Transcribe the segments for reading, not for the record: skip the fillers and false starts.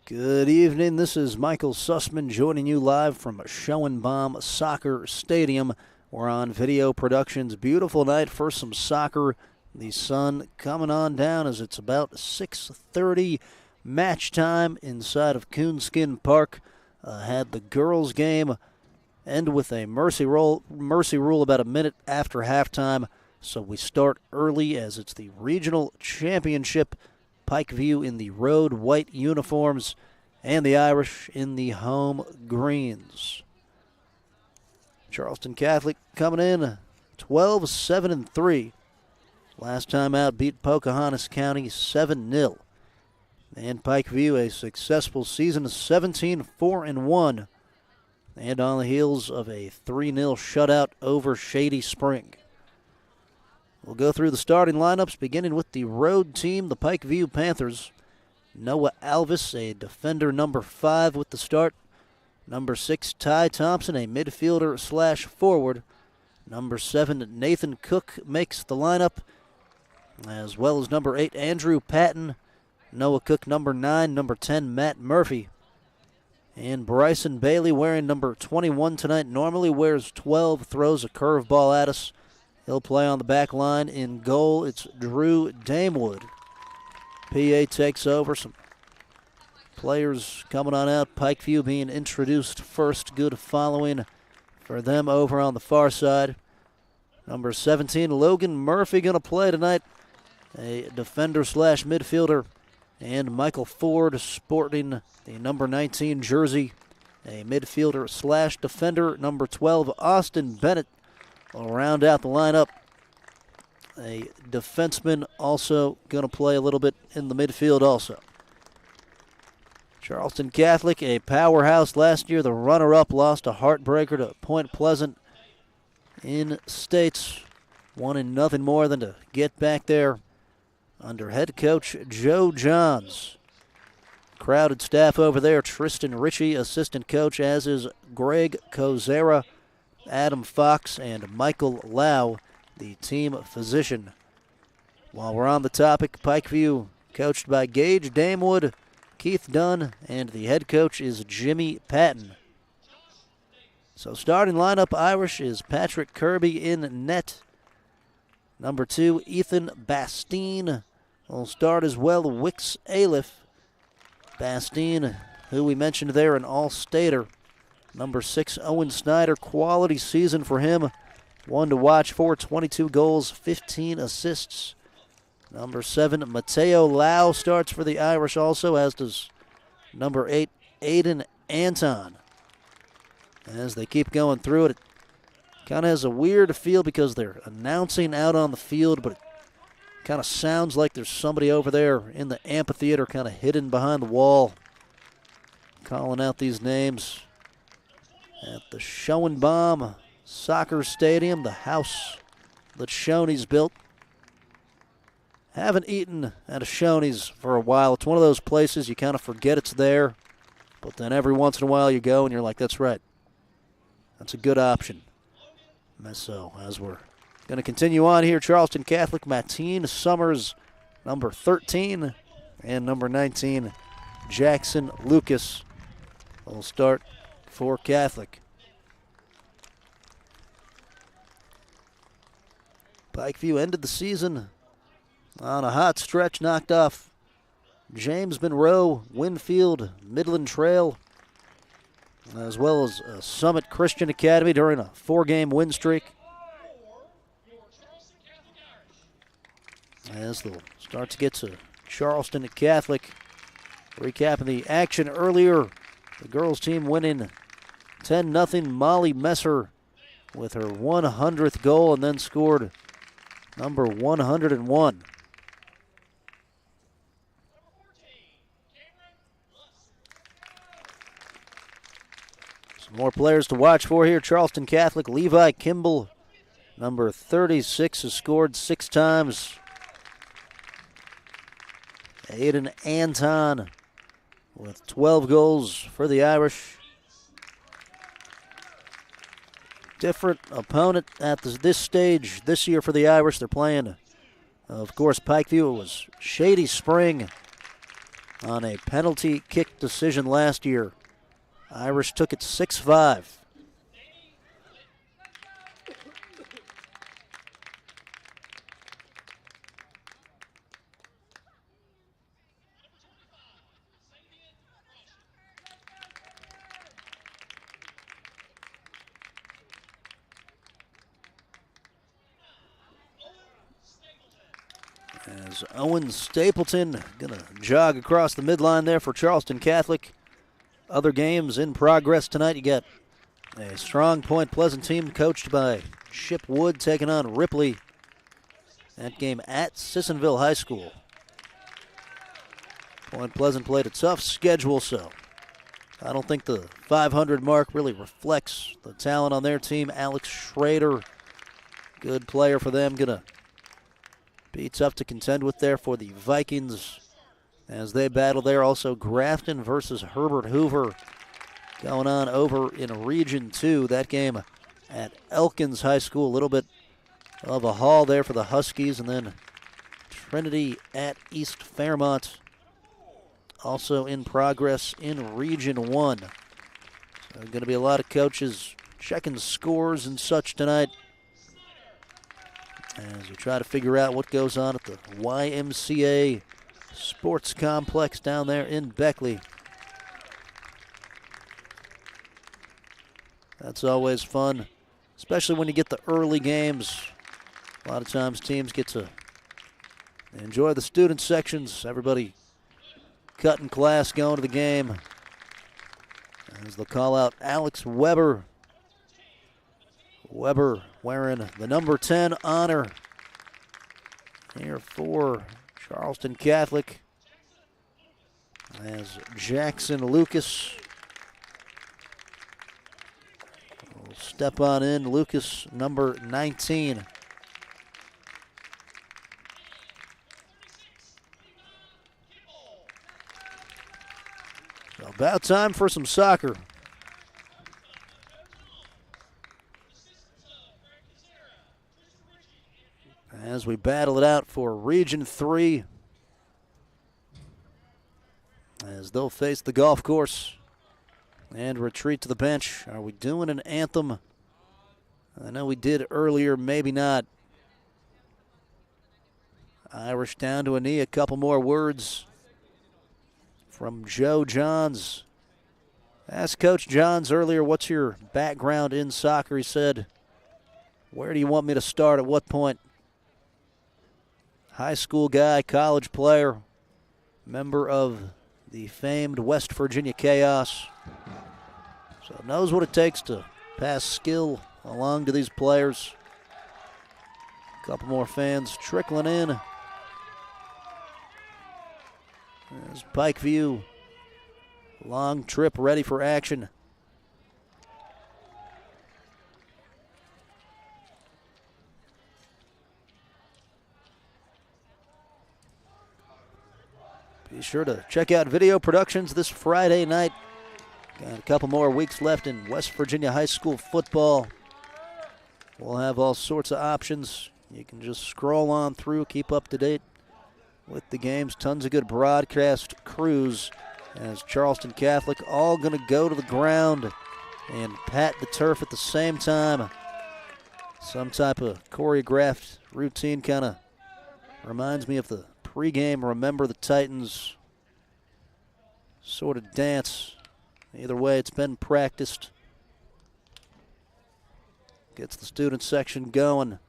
Good evening. This is Michael Sussman joining you live from Schoenbaum Soccer Stadium. We're on video productions. Beautiful night for some soccer. The sun coming on down as it's about 6:30 match time inside of Coonskin Park. Had the girls' game end with a mercy rule about a minute after halftime. So we start early as it's the regional championship. Pikeview in the road white uniforms and the Irish in the home greens. Charleston Catholic coming in 12-7-3. Last time out beat Pocahontas County 7-0. And Pikeview a successful season 17-4-1. And on the heels of a 3-0 shutout over Shady Spring. We'll go through the starting lineups, beginning with the road team, the Pikeview Panthers. Noah Alvis, a defender number 5 with the start. Number 6, Ty Thompson, a midfielder/forward. Number 7, Nathan Cook makes the lineup, as well as number 8, Andrew Patton. Noah Cook, number 9. Number 10, Matt Murphy. And Bryson Bailey, wearing number 21 tonight, normally wears 12, throws a curveball at us. He'll play on the back line. In goal, it's Drew Damewood. PA takes over. Some players coming on out. Pikeview being introduced first. Good following for them over on the far side. Number 17, Logan Murphy, going to play tonight. A defender/midfielder. And Michael Ford sporting the number 19 jersey. A midfielder/defender. Number 12, Austin Bennett will round out the lineup. A defenseman also going to play a little bit in the midfield also. Charleston Catholic, a powerhouse last year. The runner-up lost a heartbreaker to Point Pleasant in States. Wanting nothing more than to get back there under head coach Joe Johns. Crowded staff over there. Tristan Ritchie, assistant coach, as is Greg Kozera, Adam Fox, and Michael Lau, the team physician. While we're on the topic, Pikeview coached by Gage Damewood, Keith Dunn, and the head coach is Jimmy Patton. So starting lineup, Irish is Patrick Kirby in net. Number 2, Ethan Bastine will start as well. Wicks Aliff. Bastine, who we mentioned there, an all-stater. Number 6, Owen Snyder, quality season for him. One to watch for, 22 goals, 15 assists. Number 7, Mateo Lau starts for the Irish also, as does number 8, Aiden Anton. As they keep going through it kind of has a weird feel because they're announcing out on the field, but it kind of sounds like there's somebody over there in the amphitheater kind of hidden behind the wall calling out these names. At the Schoenbaum Soccer Stadium, the house that Shoney's built. Haven't eaten at a Shoney's for a while. It's one of those places you kind of forget it's there, but then every once in a while you go and you're like, that's right. That's a good option. So as we're going to continue on here, Charleston Catholic, Mateen Summers, number 13, and number 19, Jackson Lucas will start for Catholic. Pikeview ended the season on a hot stretch, knocked off James Monroe, Winfield, Midland Trail, as well as Summit Christian Academy during a 4-game win streak. As they'll start to get to Charleston Catholic. Recapping the action earlier, the girls team winning 10-0. Molly Messer with her 100th goal and then scored number 101. Some more players to watch for here. Charleston Catholic, Levi Kimball, number 36, has scored 6 times. Aiden Anton with 12 goals for the Irish. Different opponent at this stage this year for the Irish. They're playing, of course, Pikeview. It was Shady Spring on a penalty kick decision last year. Irish took it 6-5. As Owen Stapleton gonna jog across the midline there for Charleston Catholic. Other games in progress tonight. You got a strong Point Pleasant team coached by Chip Wood taking on Ripley. That game at Sissonville High School. Point Pleasant played a tough schedule, so I don't think the 500 mark really reflects the talent on their team. Alex Schrader, good player for them, gonna be tough to contend with there for the Vikings as they battle there. Also Grafton versus Herbert Hoover going on over in Region 2. That game at Elkins High School. A little bit of a haul there for the Huskies. And then Trinity at East Fairmont. Also in progress in Region 1. So going to be a lot of coaches checking scores and such tonight as we try to figure out what goes on at the YMCA Sports Complex down there in Beckley. That's always fun, especially when you get the early games. A lot of times teams get to enjoy the student sections. Everybody cutting class, going to the game. As they'll call out Alex Weber. Weber wearing the number 10 honor here for Charleston Catholic. As Jackson Lucas will step on in. Lucas, number 19. So about time for some soccer. As we battle it out for Region 3, as they'll face the golf course and retreat to the bench. Are we doing an anthem? I know we did earlier, maybe not. Irish down to a knee. A couple more words from Joe Johns. Asked Coach Johns earlier, what's your background in soccer? He said, where do you want me to start, at what point? High school guy, college player, member of the famed West Virginia Chaos. So knows what it takes to pass skill along to these players. A couple more fans trickling in. There's Pikeview. Long trip ready for action. Be sure to check out Video Productions this Friday night. Got a couple more weeks left in West Virginia high school football. We'll have all sorts of options. You can just scroll on through, keep up to date with the games. Tons of good broadcast crews as Charleston Catholic all going to go to the ground and pat the turf at the same time. Some type of choreographed routine, kind of reminds me of the pregame Remember the Titans sort of dance. Either way, it's been practiced. Gets the student section going.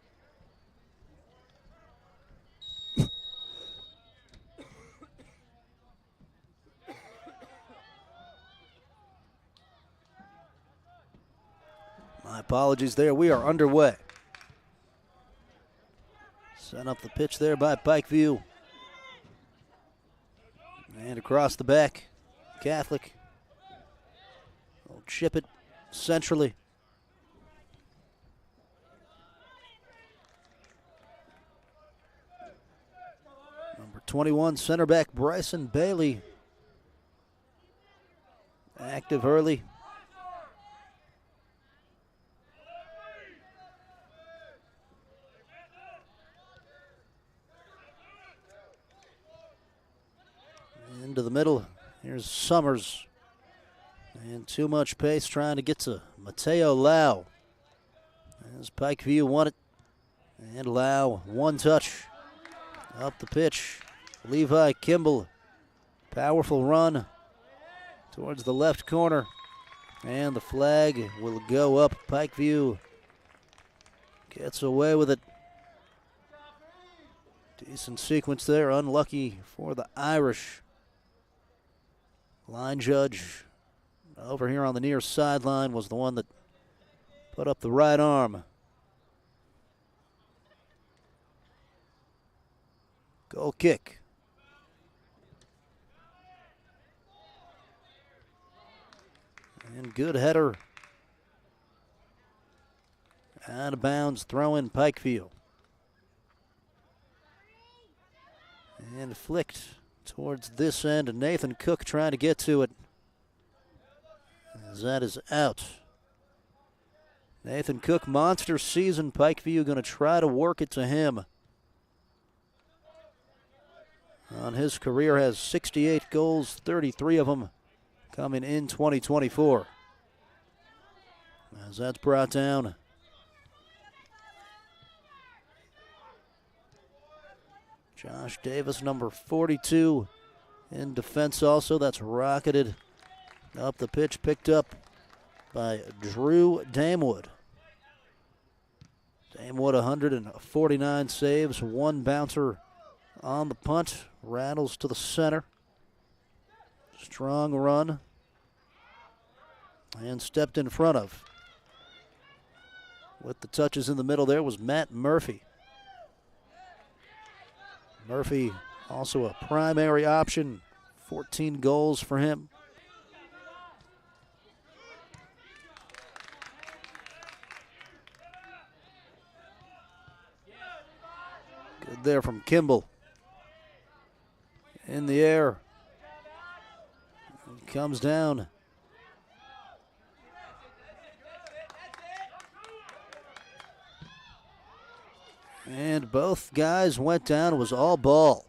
My apologies there. We are underway. Set up the pitch there by Pikeview. And across the back, Catholic will chip it centrally. Number 21, center back Bryson Bailey. Active early. Into the middle. Here's Summers. And too much pace trying to get to Mateo Lau. As Pikeview won it. And Lau, one touch. Up the pitch. Levi Kimball. Powerful run towards the left corner. And the flag will go up. Pikeview gets away with it. Decent sequence there. Unlucky for the Irish. Line judge over here on the near sideline was the one that put up the right arm. Goal kick. And good header. Out of bounds, throw in Pikeview. And flicked towards this end, and Nathan Cook trying to get to it. As that is out. Nathan Cook, monster season. Pikeview going to try to work it to him. On his career, has 68 goals, 33 of them coming in 2024. As that's brought down. Josh Davis, number 42, in defense also. That's rocketed up the pitch, picked up by Drew Damewood. Damewood, 149 saves, one bouncer on the punt, rattles to the center. Strong run, and stepped in front of. With the touches in the middle there was Matt Murphy. Murphy also a primary option, 14 goals for him. Good there from Kimball. In the air. Comes down. And both guys went down. It was all ball.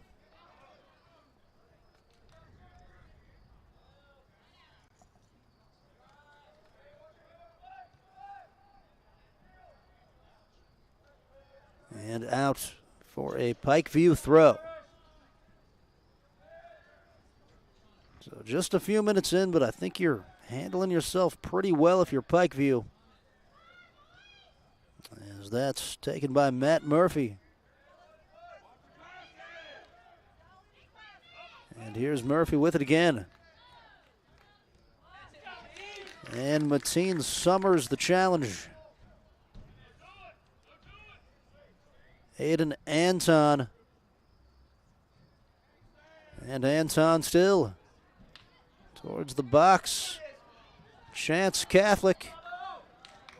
And out for a Pikeview throw. So just a few minutes in, but I think you're handling yourself pretty well if you're Pikeview. As that's taken by Matt Murphy. And here's Murphy with it again. And Mateen Summers the challenge. Aiden Anton. And Anton still towards the box. Chance Catholic.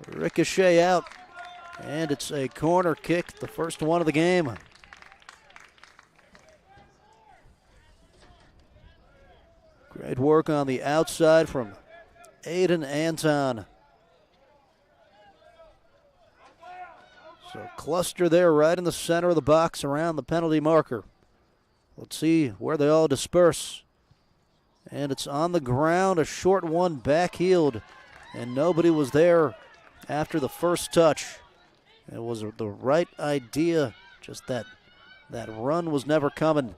Ricochet out. And it's a corner kick, the first one of the game. Great work on the outside from Aiden Anton. So cluster there right in the center of the box around the penalty marker. Let's see where they all disperse. And it's on the ground, a short one back-heeled, and nobody was there after the first touch. It was the right idea, just that run was never coming.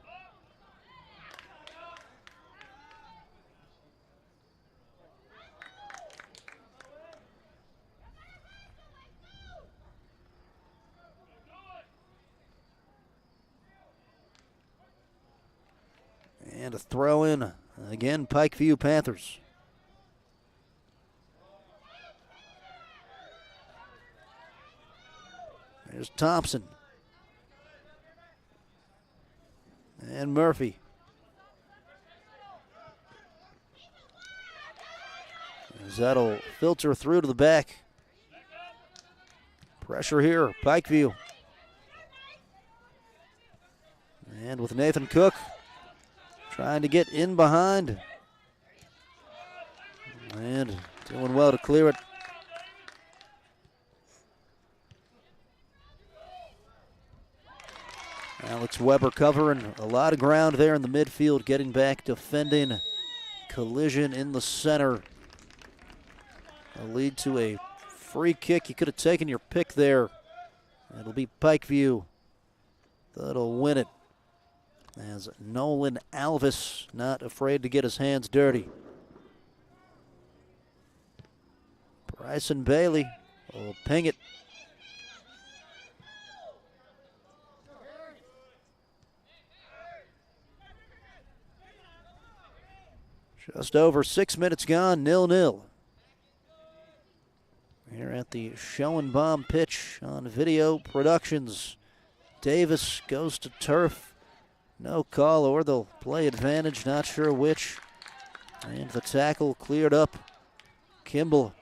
And a throw in, again, Pikeview Panthers. There's Thompson. And Murphy. As that'll filter through to the back. Pressure here, Pikeview. And with Nathan Cook trying to get in behind. And doing well to clear it. Alex Weber covering a lot of ground there in the midfield, getting back, defending collision in the center. A lead to a free kick. You could have taken your pick there. It'll be Pikeview that'll win it, as Nolan Alvis not afraid to get his hands dirty. Bryson Bailey will ping it. Just over 6 minutes gone, 0-0. Here at the Schoenbaum pitch on Video Productions. Davis goes to turf. No call, or they'll play advantage, not sure which. And the tackle cleared up. Kimball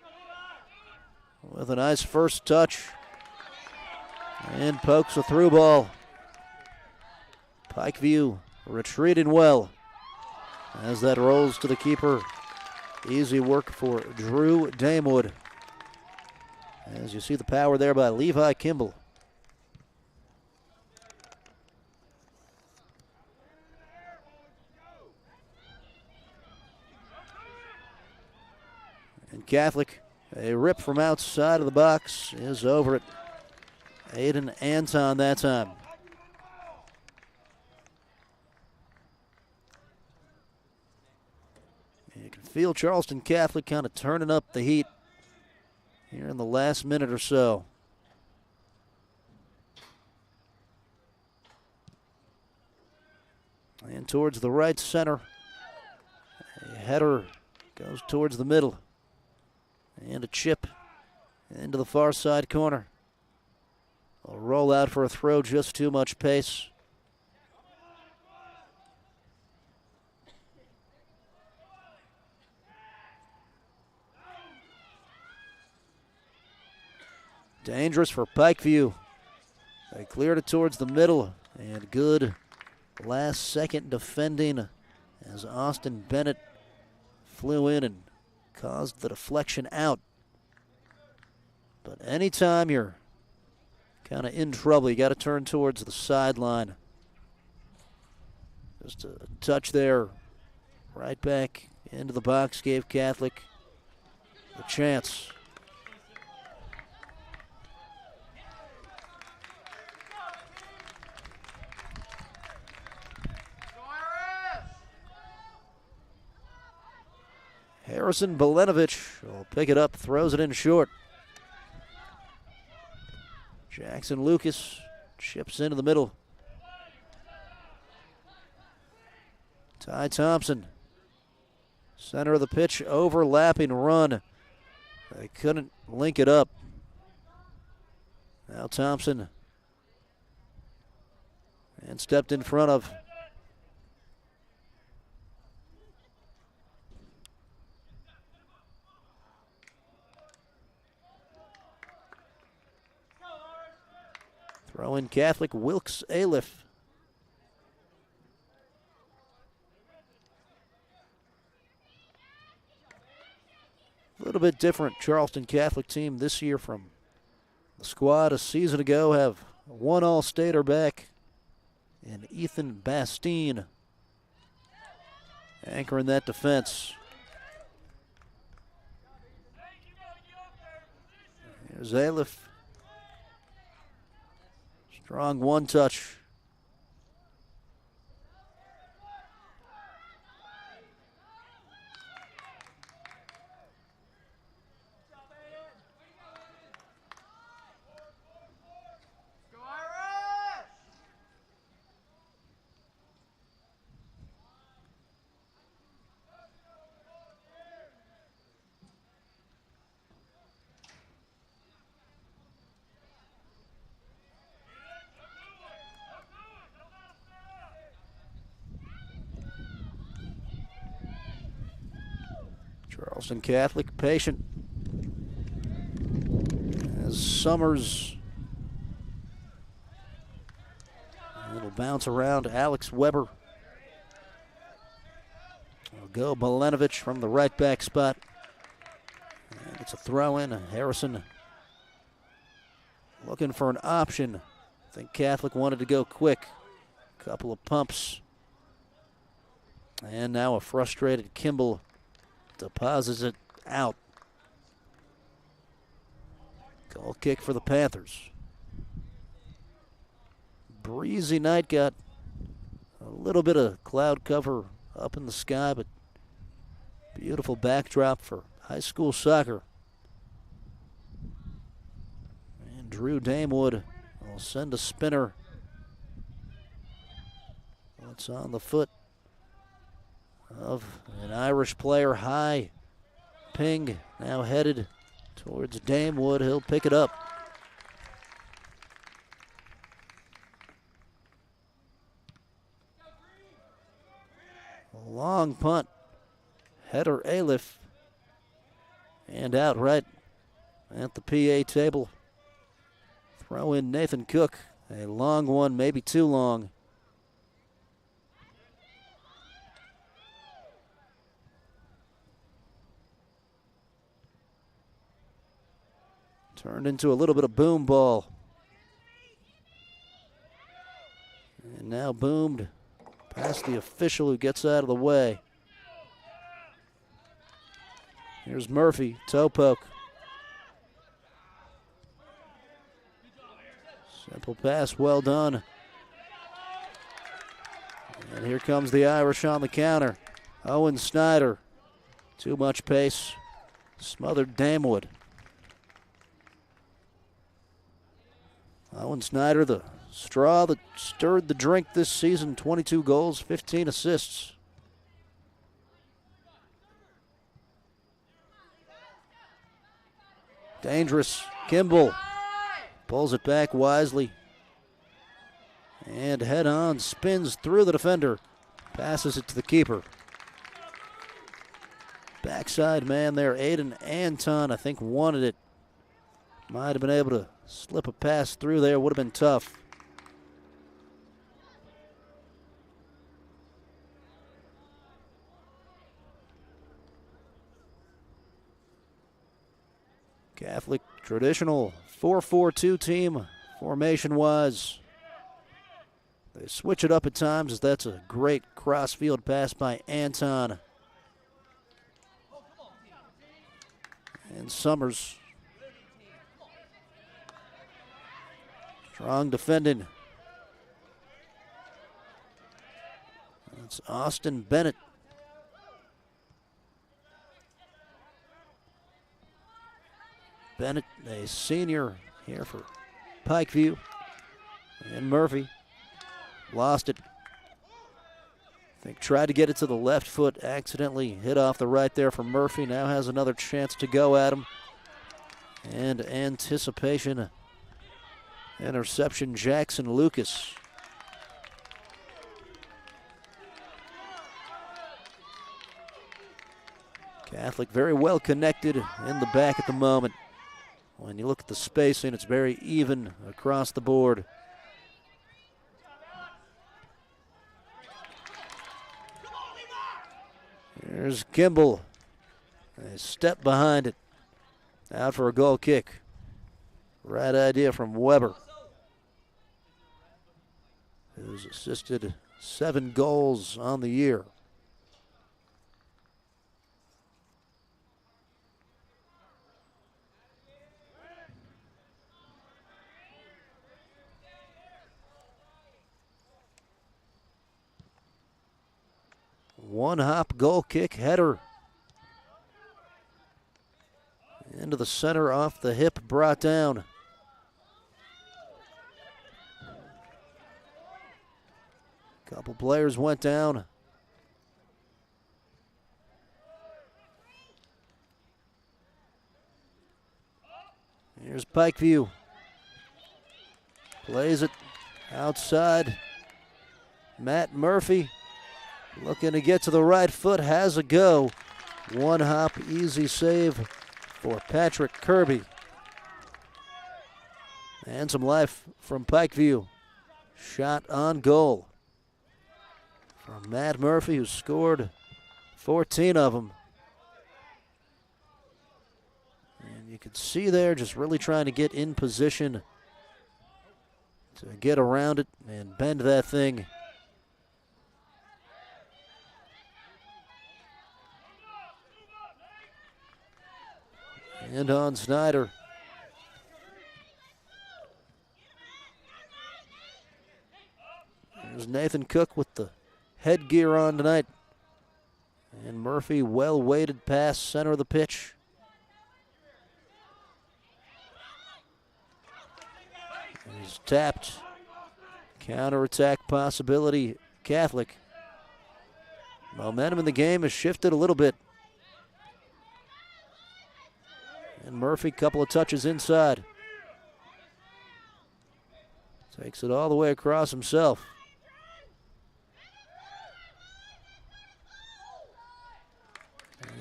with a nice first touch. And pokes a through ball. Pikeview retreating well as that rolls to the keeper. Easy work for Drew Damewood. As you see the power there by Levi Kimball. And Catholic, a rip from outside of the box, is over it. Aiden Anton that time. You can feel Charleston Catholic kind of turning up the heat here in the last minute or so. And towards the right center. A header goes towards the middle. And a chip into the far side corner. A roll out for a throw, just too much pace. Dangerous for Pikeview. They cleared it towards the middle, and good last second defending as Austin Bennett flew in and caused the deflection out. But anytime you're kind of in trouble, you got to turn towards the sideline. Just a touch there, right back into the box, gave Catholic a chance. Harrison Belenovich will pick it up, throws it in short. Jackson Lucas chips into the middle. Ty Thompson, center of the pitch, overlapping run. They couldn't link it up. Now Thompson, and stepped in front of. Throw in Catholic, Wilkes Aliff. A little bit different Charleston Catholic team this year from the squad a season ago. Have one All-Stater back and Ethan Bastine anchoring that defense. Here's Aliff. Strong one touch. Charleston Catholic patient as Summers. It'll bounce around Alex Weber. Will go Belenovich from the right back spot. And it's a throw in. Harrison looking for an option. I think Catholic wanted to go quick. Couple of pumps. And now a frustrated Kimball deposits it out. Goal kick for the Panthers. Breezy night, got a little bit of cloud cover up in the sky, but beautiful backdrop for high school soccer. And Drew Damewood will send a spinner. It's on the foot of an Irish player. High ping now headed towards Damewood. He'll pick it up. A long punt. Header Aliff. And out right at the PA table. Throw in Nathan Cook. A long one, maybe too long. Turned into a little bit of boom ball. And now boomed past the official who gets out of the way. Here's Murphy, toe poke. Simple pass, well done. And here comes the Irish on the counter. Owen Snyder, too much pace, smothered Damewood. Owen Snyder, the straw that stirred the drink this season, 22 goals, 15 assists. Dangerous. Kimball pulls it back wisely. And head on, spins through the defender, passes it to the keeper. Backside man there, Aiden Anton, I think wanted it. Might have been able to slip a pass through there, would have been tough. Catholic traditional 4-4-2 team, formation-wise. They switch it up at times, as that's a great cross-field pass by Anton. And Summers. Strong defending. That's Austin Bennett. Bennett, a senior here for Pikeview. And Murphy lost it. I think tried to get it to the left foot, accidentally hit off the right there for Murphy. Now has another chance to go at him. And anticipation. Interception, Jackson Lucas. Catholic very well connected in the back at the moment. When you look at the spacing, it's very even across the board. Here's Kimball. A step behind it. Out for a goal kick. Right idea from Weber, who's assisted 7 goals on the year. One-hop goal kick header. Into the center, off the hip, brought down. Couple players went down. Here's Pikeview. Plays it outside. Matt Murphy looking to get to the right foot, has a go. One hop, easy save for Patrick Kirby. And some life from Pikeview. Shot on goal from Matt Murphy, who scored 14 of them. And you can see there just really trying to get in position to get around it and bend that thing. And on Snyder. There's Nathan Cook with the headgear on tonight. And Murphy well-weighted pass center of the pitch. He's tapped. Counterattack possibility, Catholic. Momentum in the game has shifted a little bit. And Murphy, couple of touches inside. Takes it all the way across himself.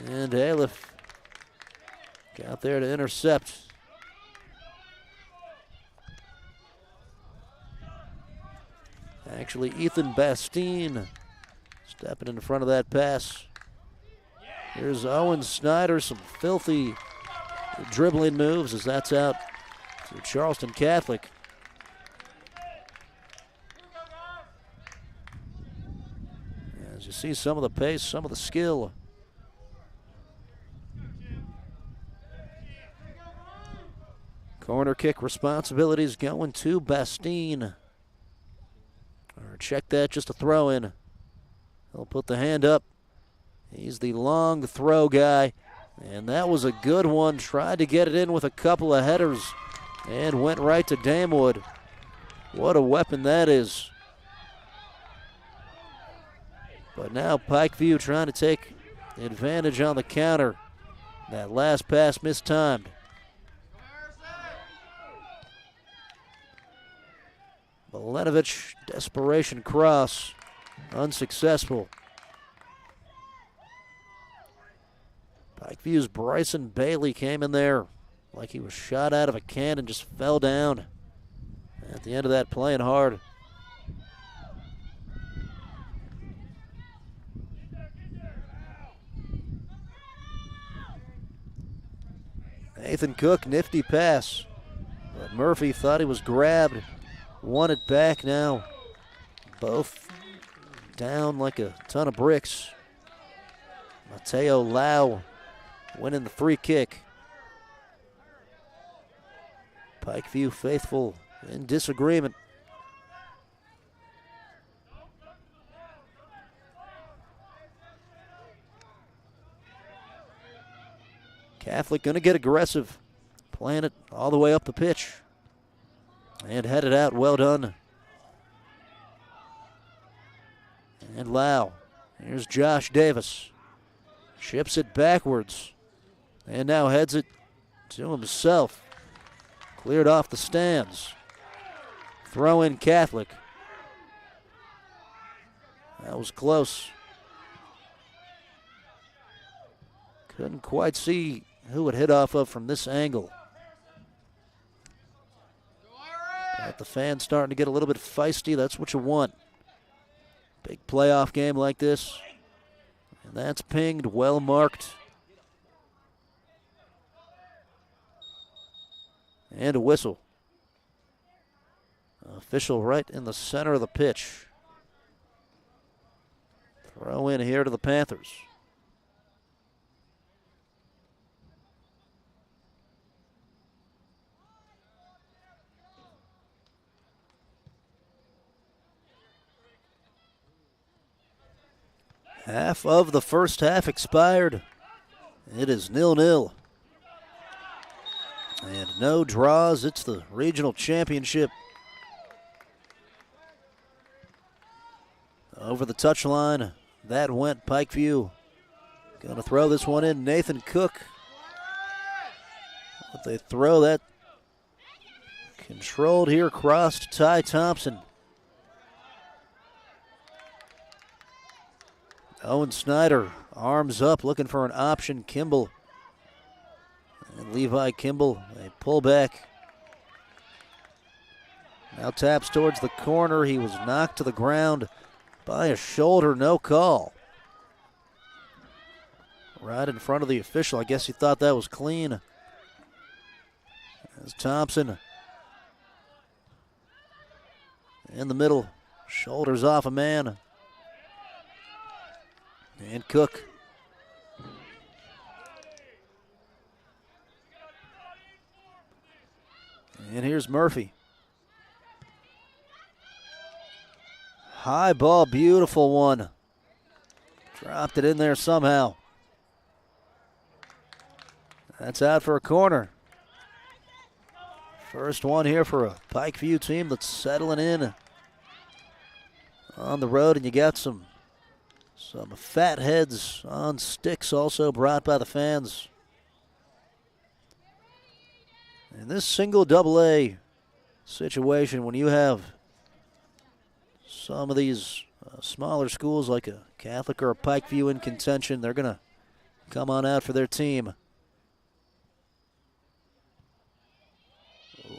And Aliff got there to intercept. Actually, Ethan Bastine stepping in front of that pass. Here's Owen Snyder, some filthy dribbling moves as that's out to Charleston Catholic. As you see, some of the pace, some of the skill. Corner kick responsibilities going to Bastine. Or check that, just a throw in. He'll put the hand up. He's the long throw guy. And that was a good one. Tried to get it in with a couple of headers and went right to Damewood. What a weapon that is. But now Pikeview trying to take advantage on the counter. That last pass mistimed. Milenovich, desperation cross, unsuccessful. Pikeview's Bryson Bailey came in there like he was shot out of a cannon, just fell down at the end of that, playing hard. Nathan Cook, nifty pass, but Murphy thought he was grabbed. Won it back now. Both down like a ton of bricks. Mateo Lau winning the free kick. Pikeview faithful in disagreement. Catholic going to get aggressive. Playing it all the way up the pitch. And headed out, well done. And Lau. Here's Josh Davis. Ships it backwards. And now heads it to himself. Cleared off the stands. Throw in Catholic. That was close. Couldn't quite see who it hit off of from this angle. But the fans starting to get a little bit feisty. That's what you want. Big playoff game like this. And that's pinged, well marked. And a whistle. Official right in the center of the pitch. Throw in here to the Panthers. Half of the first half expired. It is 0-0. And no draws. It's the regional championship. Over the touchline. That went Pikeview. Going to throw this one in. Nathan Cook. But they throw that controlled here across to Ty Thompson. Owen Snyder, arms up, looking for an option. Kimball. And Levi Kimball, a pullback. Now taps towards the corner. He was knocked to the ground by a shoulder, no call. Right in front of the official. I guess he thought that was clean. As Thompson in the middle, shoulders off a man. And Cook. And here's Murphy. High ball, beautiful one. Dropped it in there somehow. That's out for a corner. First one here for a Pikeview team that's settling in on the road, and you got some fat heads on sticks also brought by the fans. In this single AA situation, when you have some of these smaller schools like a Catholic or a Pikeview in contention, they're going to come on out for their team.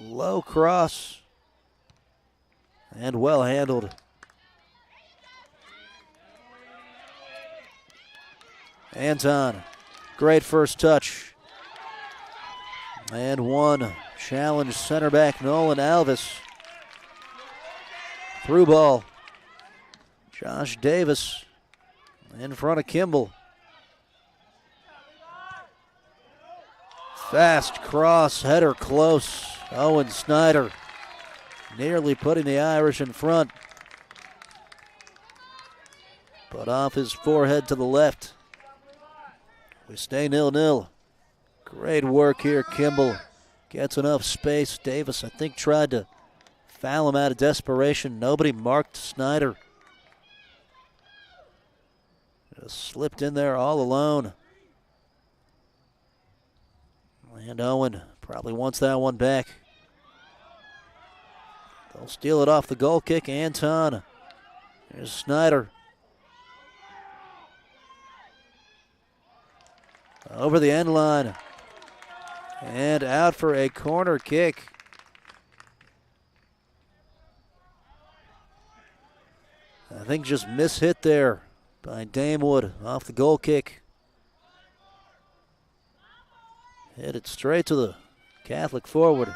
Low cross and well handled. Anton, great first touch. And one challenge center back Nolan Alvis. Through ball. Josh Davis in front of Kimball. Fast cross, header close. Owen Snyder nearly putting the Irish in front. But off his forehead to the left. We stay 0-0. Great work here. Kimball gets enough space. Davis, I think, tried to foul him out of desperation. Nobody marked Snyder. Just slipped in there all alone. And Owen probably wants that one back. They'll steal it off the goal kick. Anton. Here's Snyder. Over the end line. And out for a corner kick. I think just mishit there by Damewood off the goal kick. Hit it straight to the Catholic forward.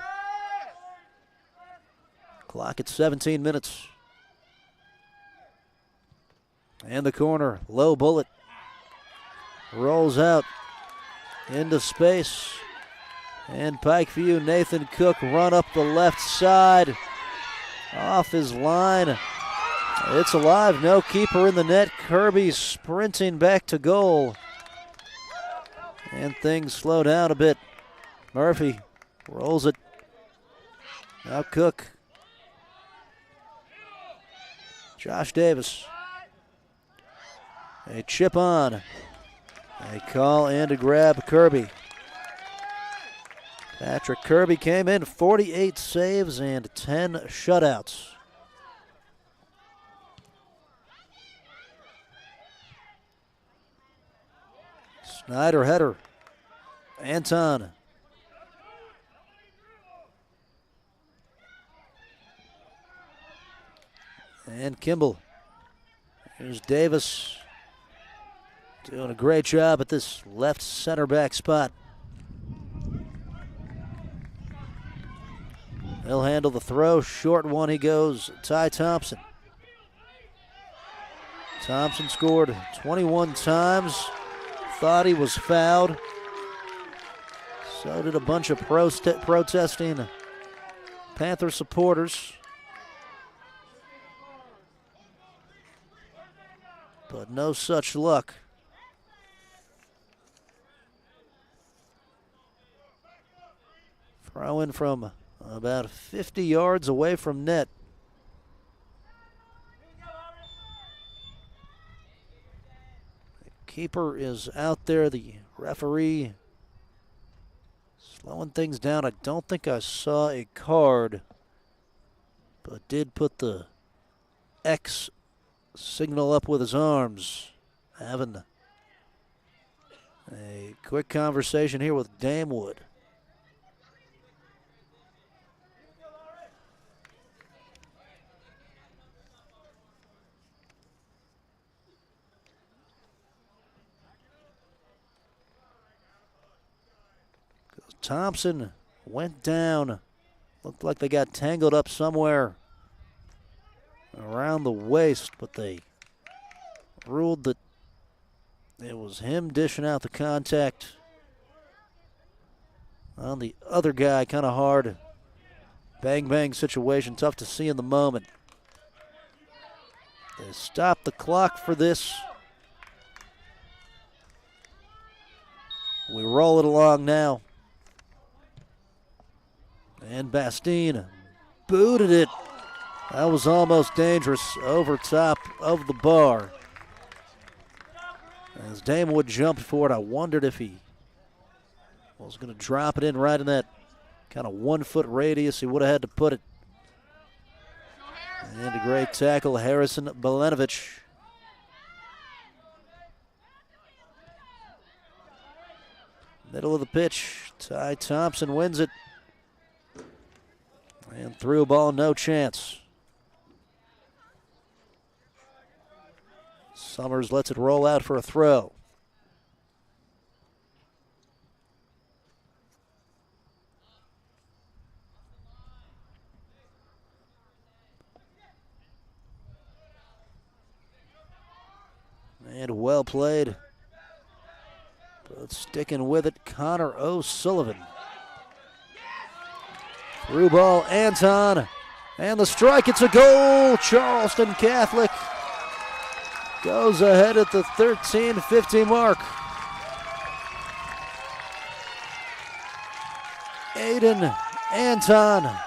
Clock at 17 minutes. And the corner, low bullet. Rolls out into space. And Pikeview, Nathan Cook run up the left side. Off his line. It's alive, no keeper in the net. Kirby sprinting back to goal. And things slow down a bit. Murphy rolls it. Now Cook. Josh Davis. A chip on. A call and a grab, Kirby. Patrick Kirby came in, 48 saves and 10 shutouts. Snyder header. Anton. And Kimball. Here's Davis. Doing a great job at this left center back spot. He'll handle the throw. Short one he goes. Ty Thompson. Thompson scored 21 times. Thought he was fouled. So did a bunch of protesting Panther supporters. But no such luck. Throw in from about 50 yards away from net. The keeper is out there. The referee slowing things down. I don't think I saw a card, but did put the X signal up with his arms. Having a quick conversation here with Damewood. Thompson went down. Looked like they got tangled up somewhere around the waist, but they ruled that it was him dishing out the contact on the other guy kind of hard. bang-bang situation, tough to see in the moment. They stop the clock for this. We roll it along now. And Bastine booted it. That was almost dangerous over top of the bar. As Damewood jumped for it, I wondered if he was going to drop it in right in that kind of 1 foot radius. He would have had to put it. And a great tackle, Harrison Belenovich. Middle of the pitch, Ty Thompson wins it. And through ball, no chance. Summers lets it roll out for a throw. And well played. But sticking with it, Connor O'Sullivan. Through ball, Anton. And the strike, it's a goal. Charleston Catholic goes ahead at the 13:50 mark. Aiden Anton.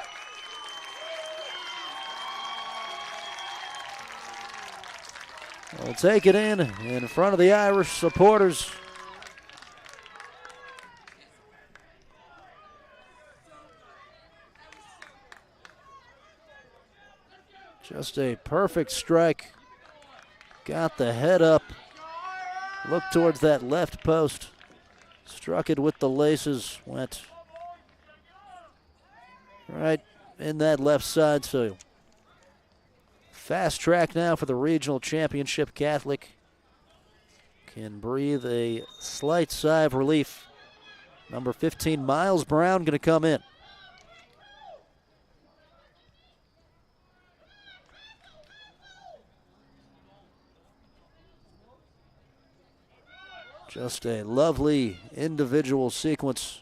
Will take it in front of the Irish supporters. Just a perfect strike. Got the head up. Looked towards that left post. Struck it with the laces. Went right in that left side. So fast track now for the regional championship. Catholic can breathe a slight sigh of relief. Number 15, Miles Brown, going to come in. Just a lovely individual sequence.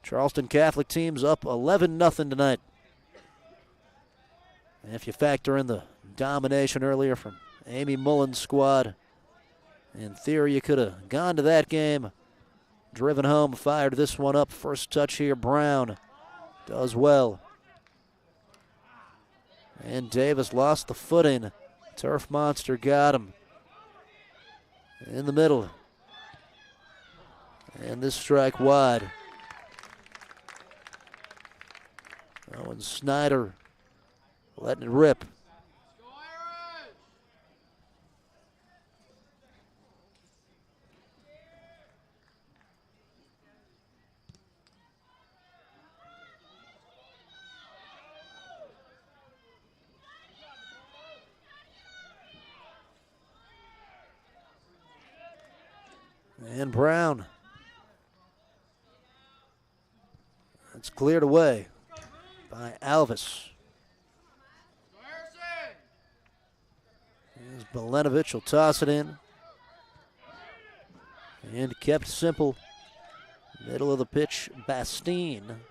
Charleston Catholic team's up 11-0 tonight. And if you factor in the domination earlier from Amy Mullen's squad, in theory you could have gone to that game, driven home, fired this one up. First touch here, Brown does well. And Davis lost the footing. Turf Monster got him in the middle. And this strike wide. Owen Snyder letting it rip. And Brown. It's cleared away by Alvis. As Belenovich will toss it in. And kept simple. Middle of the pitch, Bastine.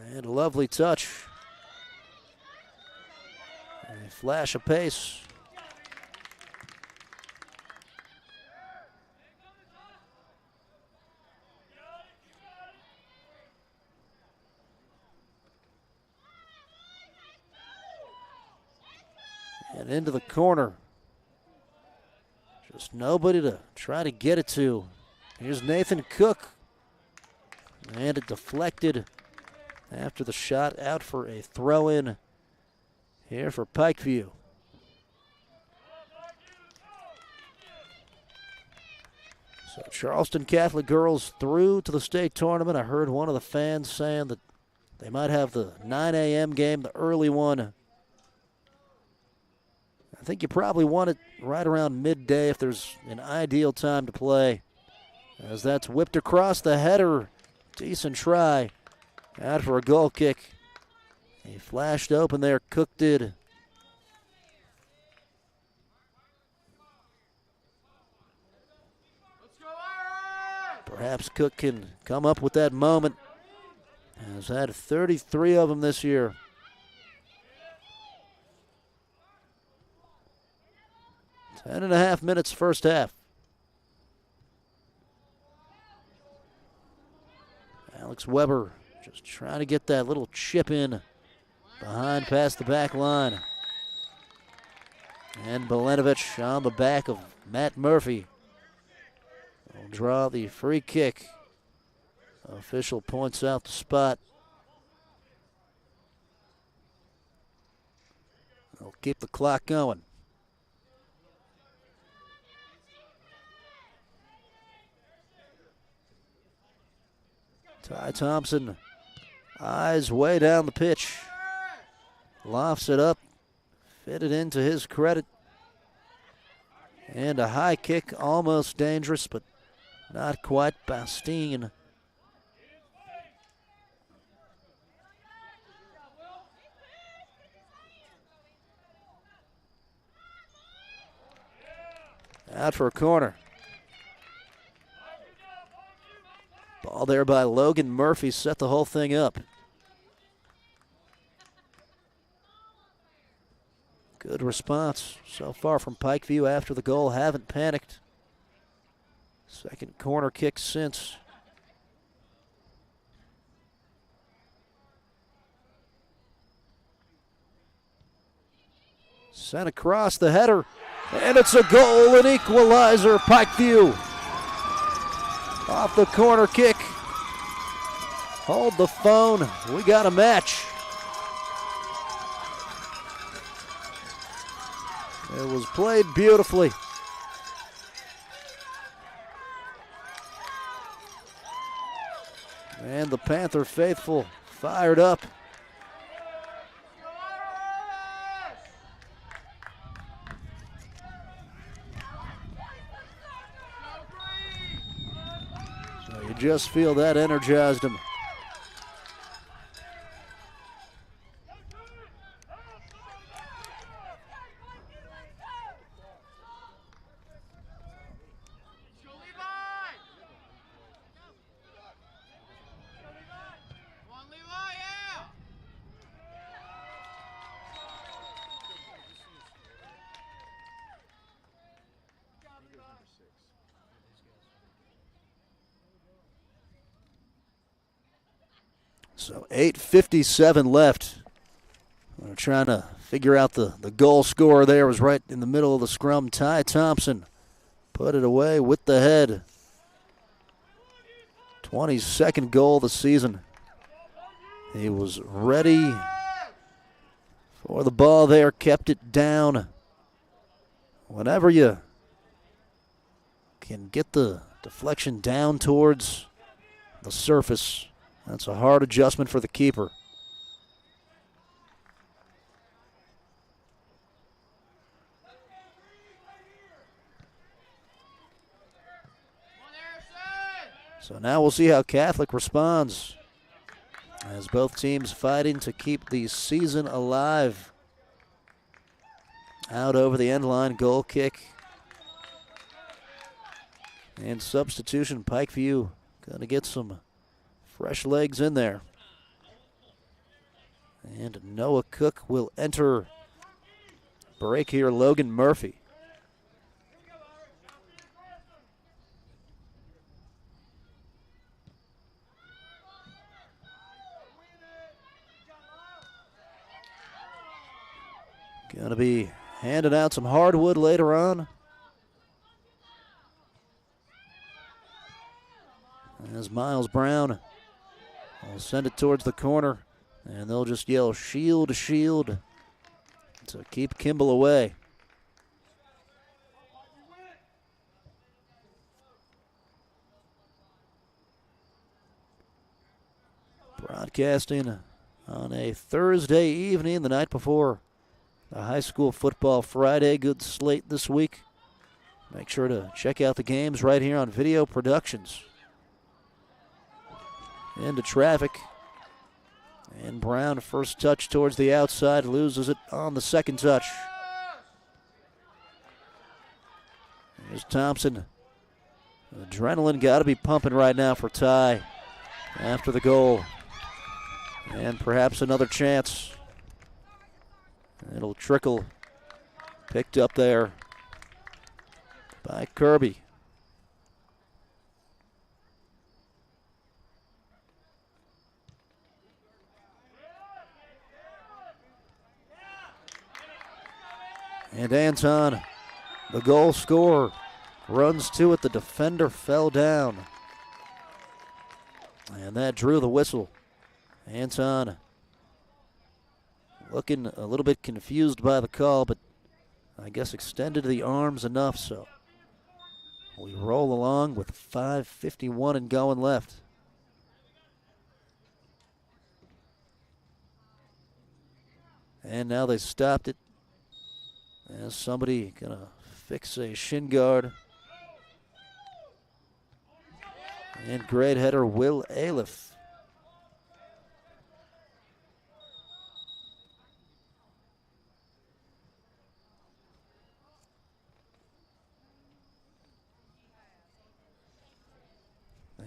And a lovely touch. A flash of pace. And into the corner. Just nobody to try to get it to. Here's Nathan Cook. And it deflected after the shot, out for a throw-in here for Pikeview. So Charleston Catholic girls through to the state tournament. I heard one of the fans saying that they might have the 9 a.m. game, the early one, at I think you probably want it right around midday if there's an ideal time to play. As that's whipped across the header. Decent try. Out for a goal kick. He flashed open there, Cook did. Perhaps Cook can come up with that moment. Has had 33 of them this year. Ten and a half minutes first half. Alex Weber just trying to get that little chip in behind past the back line. And Belenovich on the back of Matt Murphy will draw the free kick. Official points out the spot. They'll keep the clock going. Ty Thompson, eyes way down the pitch. Lofts it up, fitted into his credit. And a high kick, almost dangerous, but not quite. Bastien. Out for a corner. Ball there by Logan Murphy, set the whole thing up. Good response so far from Pikeview after the goal. Haven't panicked. Second corner kick since. Sent across the header. And it's a goal, an equalizer. Pikeview off the corner kick. Hold the phone. We got a match. It was played beautifully. And the Panther faithful fired up. So you just feel that energized them. So 8:57 left. We're trying to figure out the goal scorer there. Was right in the middle of the scrum. Ty Thompson put it away with the head. 22nd goal of the season. He was ready for the ball there, kept it down. Whenever you can get the deflection down towards the surface, that's a hard adjustment for the keeper. So now we'll see how Catholic responds as both teams fighting to keep the season alive. Out over the end line, goal kick. And substitution, Pikeview going to get some fresh legs in there. And Noah Cook will enter. Break here, Logan Murphy. Going to be handing out some hardwood later on. As Miles Brown will send it towards the corner, and they'll just yell shield, shield to keep Kimball away. Broadcasting on a Thursday evening, the night before A high school football Friday, good slate this week. Make sure to check out the games right here on Video Productions. Into traffic. And Brown, first touch towards the outside, loses it on the second touch. Here's Thompson. Adrenaline got to be pumping right now for Ty after the goal. And perhaps another chance. It'll trickle. Picked up there by Kirby. And Anton, the goal scorer, runs to it. The defender fell down. And that drew the whistle. Anton looking a little bit confused by the call, but I guess extended the arms enough, so we roll along with 5:51 and going left. And now they stopped it. As somebody gonna fix a shin guard. And great header, Will Aliff.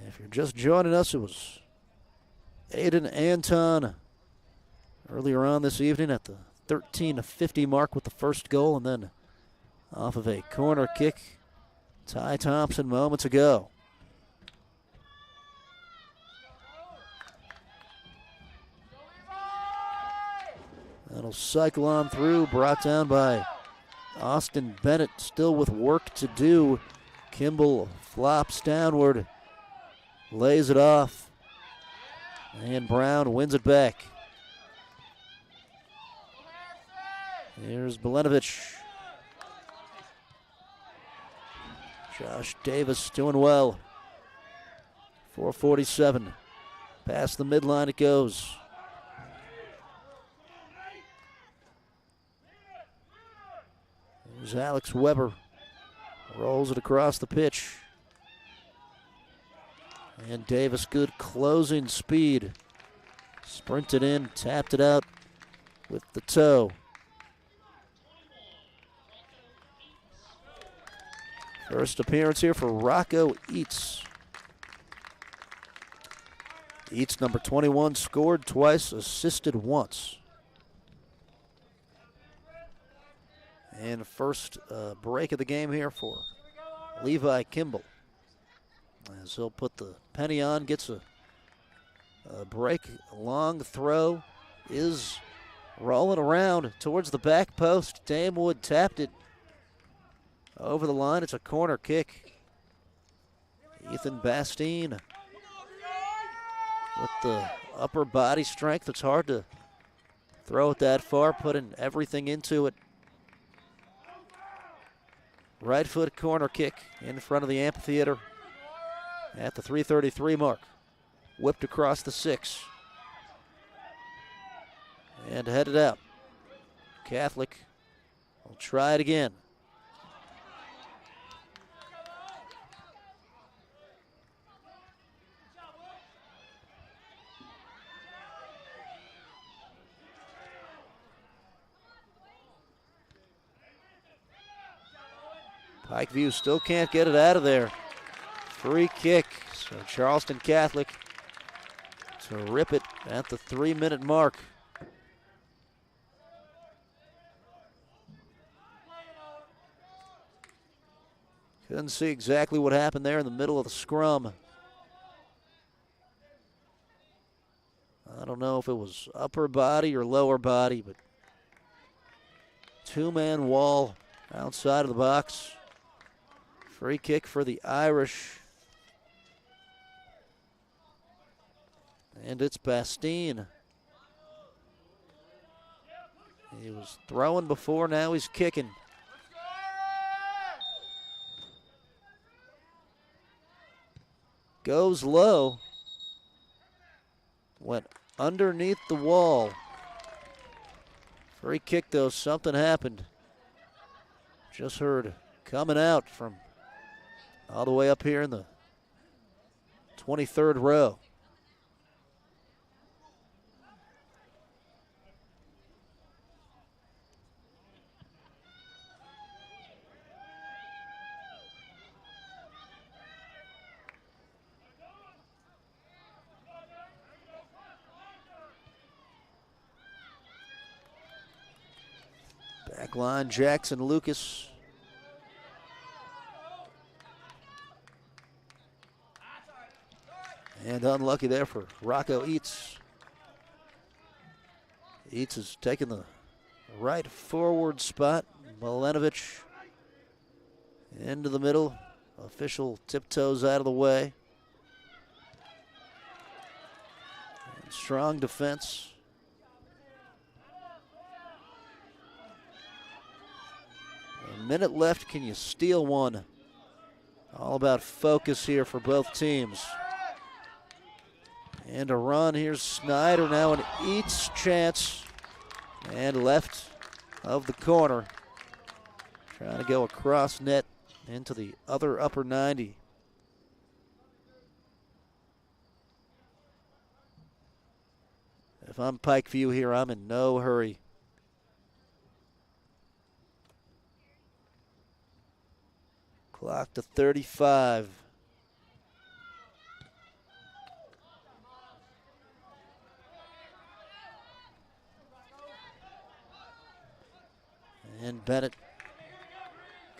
If you're just joining us, it was Aiden Anton earlier on this evening at the 13:50 mark with the first goal, and then off of a corner kick, Ty Thompson moments ago. That'll cycle on through, brought down by Austin Bennett, still with work to do. Kimball flops downward, lays it off, and Brown wins it back. Here's Belenovich. Josh Davis doing well. 4:47. Past the midline it goes. Here's Alex Weber. Rolls it across the pitch. And Davis, good closing speed. Sprinted in, tapped it out with the toe. First appearance here for Rocco Eats. Eats, number 21, scored twice, assisted once. And first break of the game here for Levi Kimball. As he'll put the penny on, gets a break, a long throw, is rolling around towards the back post. Damewood tapped it over the line. It's a corner kick. Ethan Bastine with the upper body strength. It's hard to throw it that far, putting everything into it. Right foot corner kick in front of the amphitheater at the 3:33 mark. Whipped across the 6. And headed out. Catholic will try it again. Pikeview still can't get it out of there. Free kick, so Charleston Catholic to rip it at the 3-minute mark. Couldn't see exactly what happened there in the middle of the scrum. I don't know if it was upper body or lower body, but two-man wall outside of the box. Free kick for the Irish. And it's Bastine. He was throwing before, now he's kicking. Goes low. Went underneath the wall Free kick, though, something happened. Just heard coming out from all the way up here in the 23rd row. Back line, Jackson Lucas. And unlucky there for Rocco Eats. Eats is taking the right forward spot. Milenovich into the middle. Official tiptoes out of the way. And strong defense. A minute left. Can you steal one? All about focus here for both teams. And a run. Here's Snyder now, an Eats chance. And left of the corner. Trying to go across net into the other upper 90. If I'm Pikeview here, I'm in no hurry. Clock to 35. And Bennett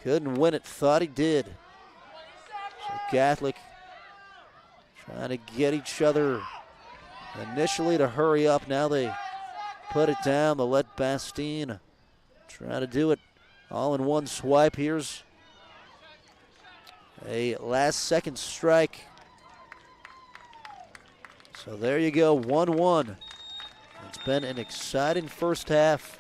couldn't win it, thought he did. So Catholic trying to get each other initially to hurry up. Now they put it down. They'll let Bastine try to do it all in one swipe. Here's a last second strike. So there you go, 1-1. It's been an exciting first half,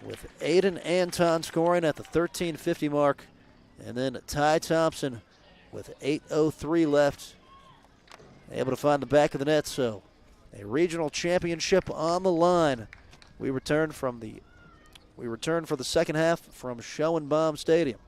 with Aiden Anton scoring at the 13:50 mark, and then Ty Thompson with 8:03 left, able to find the back of the net. So a regional championship on the line. We return for the second half from Schoenbaum Stadium.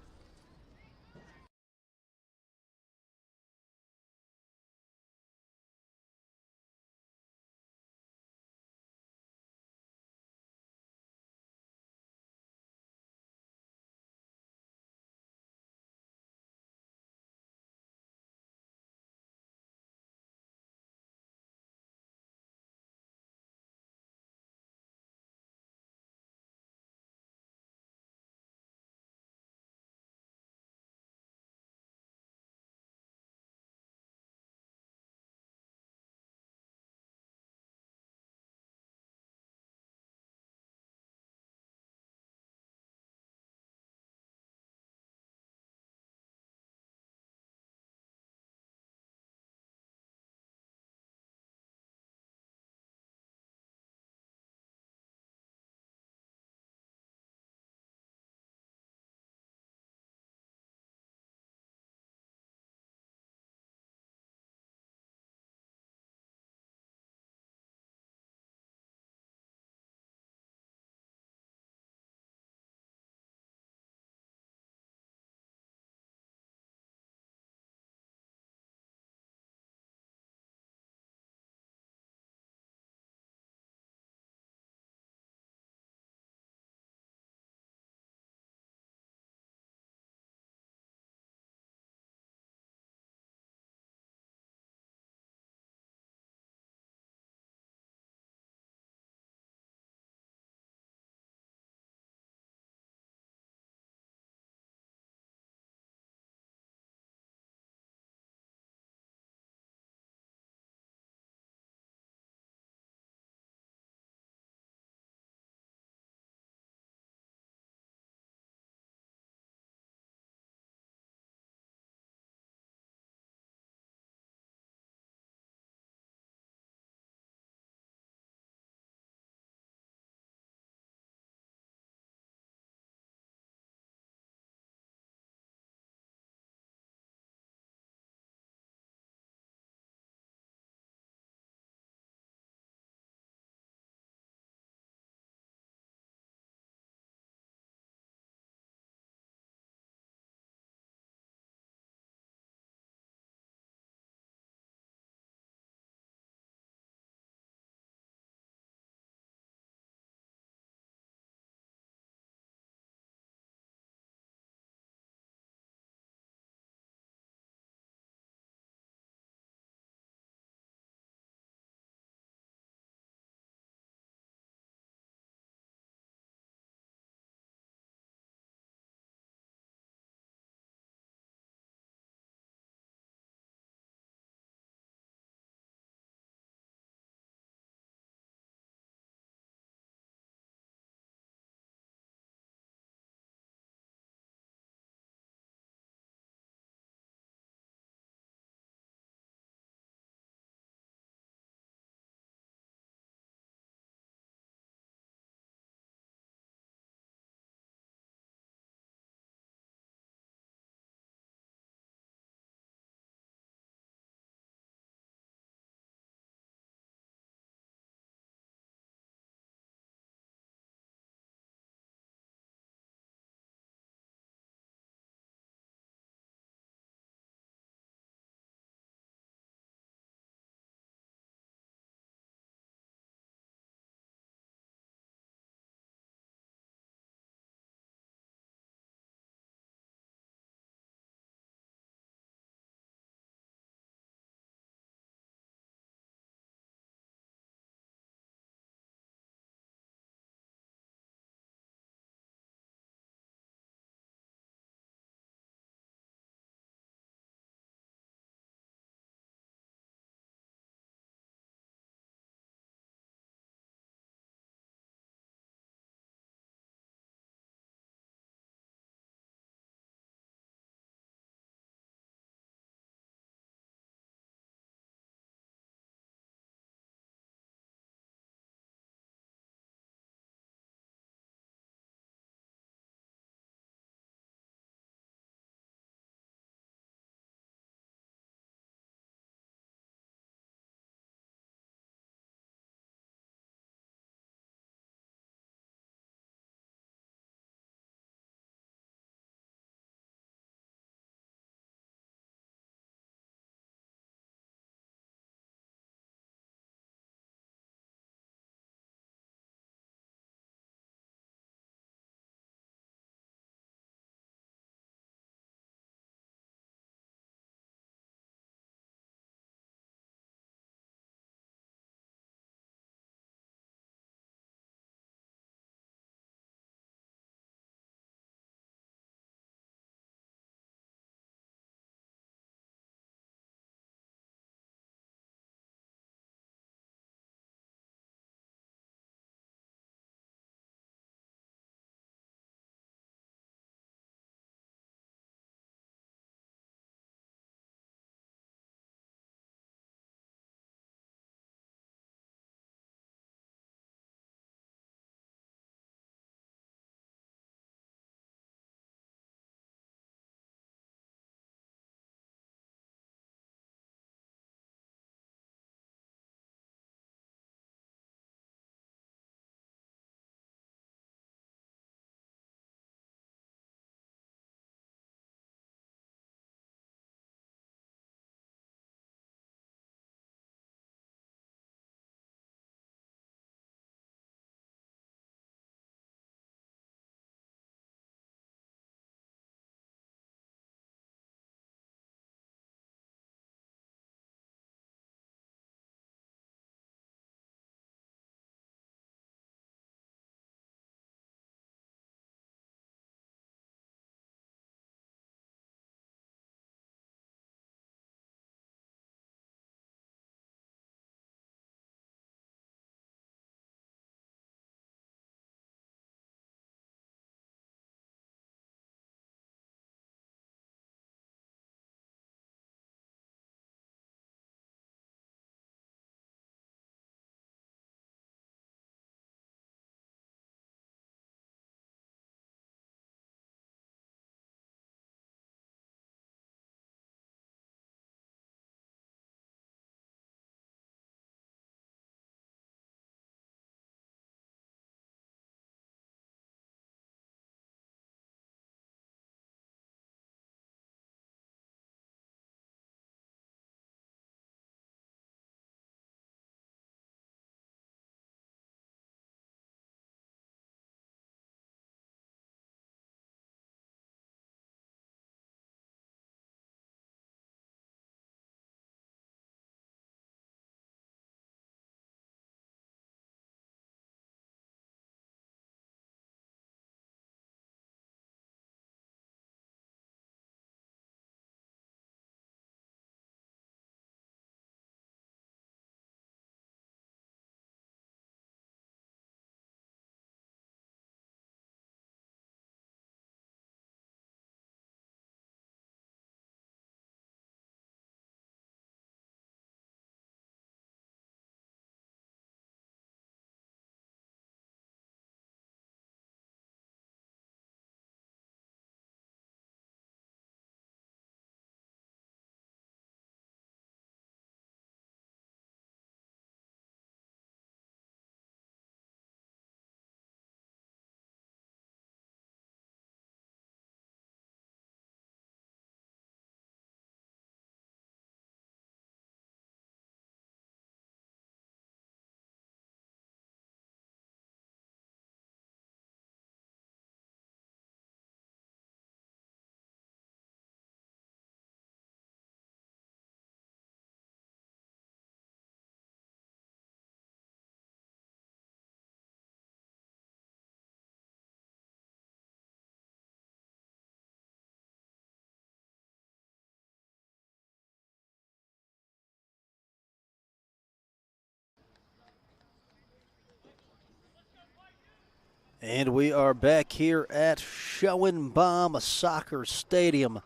And we are back here at Schoenbaum Soccer Stadium.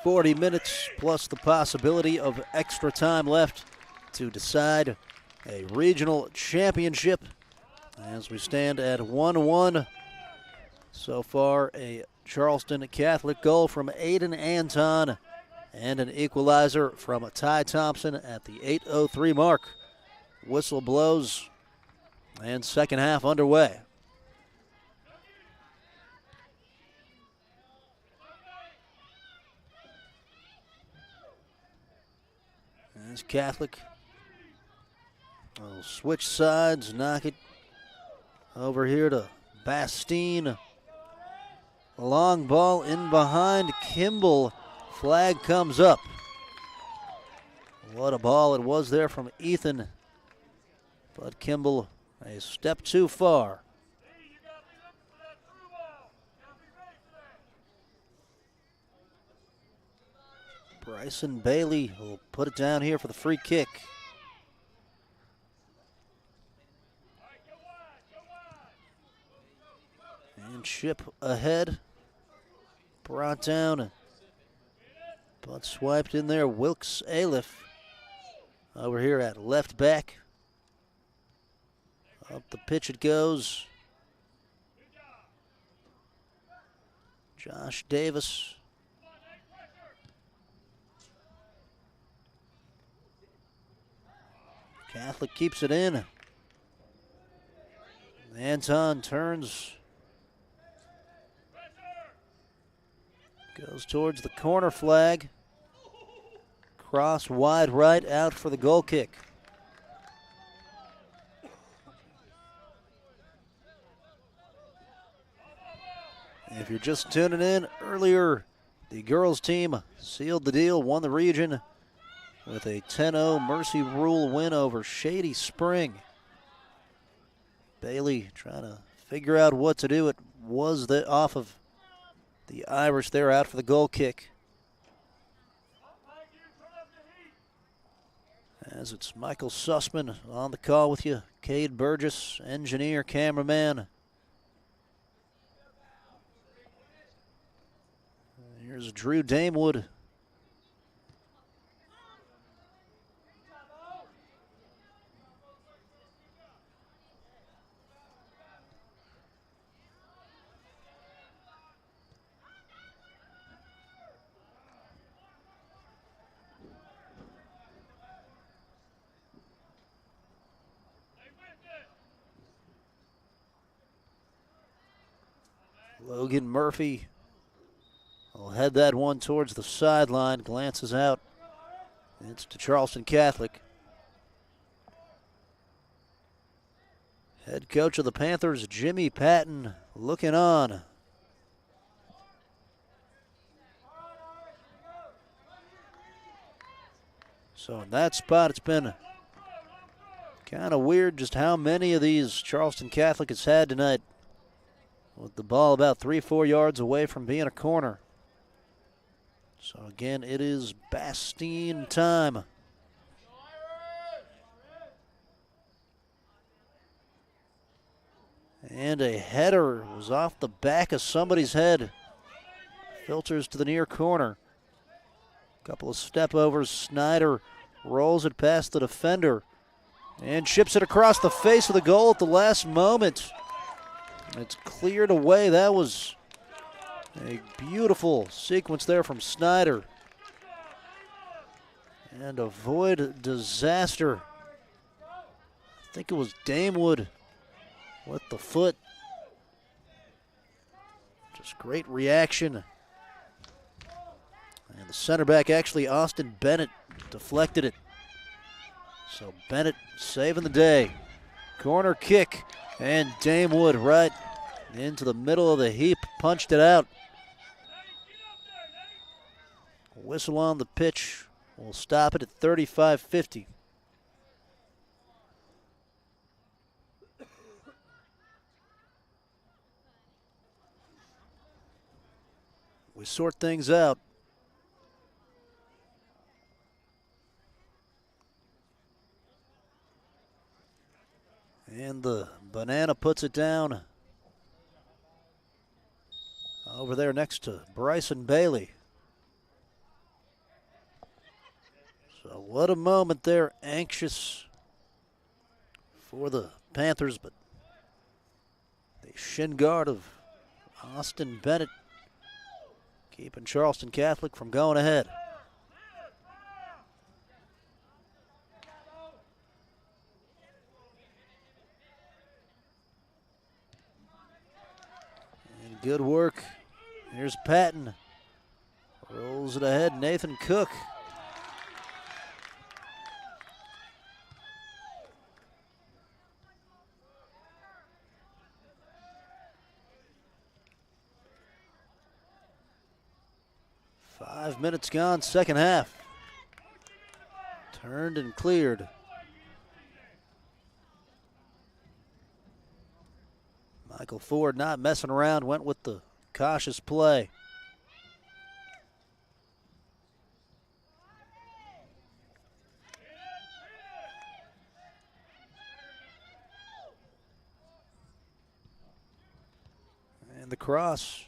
40 minutes plus the possibility of extra time left to decide a regional championship as we stand at 1-1. So far, a Charleston Catholic goal from Aiden Anton and an equalizer from Ty Thompson at the 8:03 mark. Whistle blows and second half underway. As Catholic will switch sides, knock it over here to Bastine. Long ball in behind Kimball. Flag comes up. What a ball it was there from Ethan. But Kimball a step too far. Bryson Bailey will put it down here for the free kick. And chip ahead. Brought down, but swiped in there. Wilkes Aliff over here at left back. Up the pitch it goes. Josh Davis. Catholic keeps it in. Anton turns. Goes towards the corner flag. Cross wide right out for the goal kick. If you're just tuning in, earlier the girls team sealed the deal, won the region with a 10-0 Mercy Rule win over Shady Spring. Bailey trying to figure out what to do. It was off of the Irish there, out for the goal kick. As it's Michael Sussman on the call with you, Cade Burgess, engineer, cameraman. Here's Drew Damewood. Logan Murphy will head that one towards the sideline, glances out. It's to Charleston Catholic. Head coach of the Panthers, Jimmy Patton, looking on. So in that spot, it's been kind of weird just how many of these Charleston Catholic has had tonight, with the ball about 3-4 yards away from being a corner. So again, it is Bastine time. And a header was off the back of somebody's head. Filters to the near corner. Couple of step overs. Snyder rolls it past the defender and chips it across the face of the goal at the last moment. It's cleared away. That was a beautiful sequence there from Snyder. And avoid disaster. I think it was Damewood with the foot. Just great reaction. And the center back, actually Austin Bennett, deflected it. So Bennett saving the day. Corner kick. And Damewood right into the middle of the heap, punched it out. Whistle on the pitch. We'll stop it at 35-50. We sort things out. And the Banana puts it down over there next to Bryson Bailey. So what a moment there. Anxious for the Panthers, but the shin guard of Austin Bennett keeping Charleston Catholic from going ahead. And good work. Here's Patton. Rolls it ahead, Nathan Cook. Five minutes gone, second half. Turned and cleared. Michael Ford not messing around, went with the cautious play. And the cross.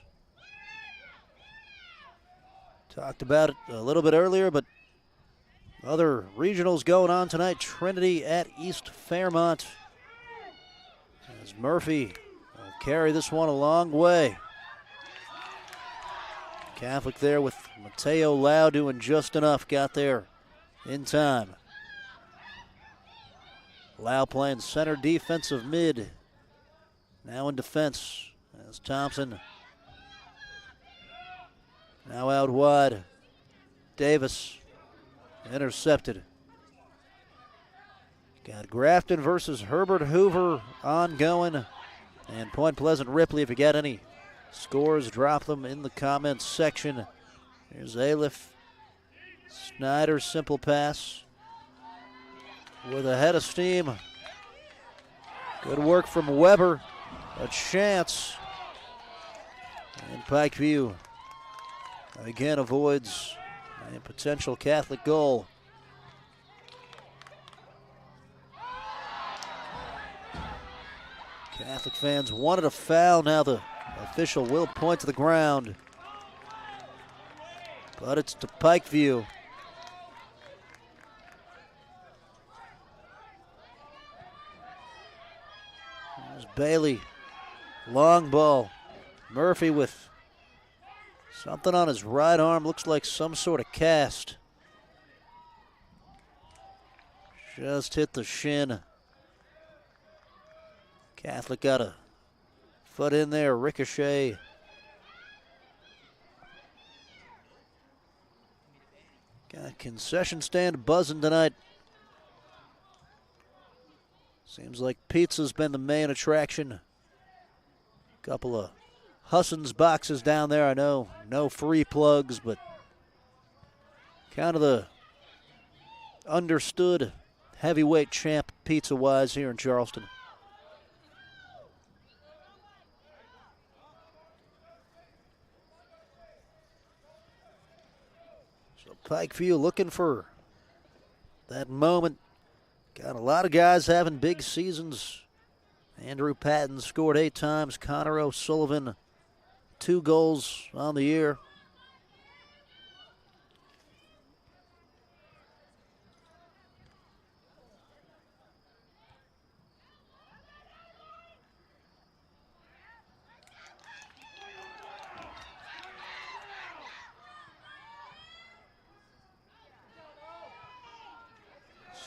Talked about it a little bit earlier, but other regionals going on tonight. Trinity at East Fairmont. As Murphy will carry this one a long way. Catholic there with Mateo Lau doing just enough. Got there in time. Lau playing center defensive mid. Now in defense as Thompson. Now out wide. Davis intercepted. Got Grafton versus Herbert Hoover ongoing. And Point Pleasant Ripley. If you got any scores, drop them in the comments section. Here's Aliff. Snyder, simple pass. With a head of steam. Good work from Weber. A chance. And Pikeview again avoids a potential Catholic goal. Catholic fans wanted a foul. Now the official will point to the ground. But it's to Pikeview. There's Bailey. Long ball. Murphy with something on his right arm. Looks like some sort of cast. Just hit the shin. Catholic got a foot in there. Ricochet. Got concession stand buzzing tonight. Seems like pizza's been the main attraction. Couple of Husson's boxes down there. I know no free plugs, but kind of the understood heavyweight champ pizza-wise here in Charleston. So Pikeview looking for that moment. Got a lot of guys having big seasons. Andrew Patton scored 8 times. Connor O'Sullivan, 2 goals on the year.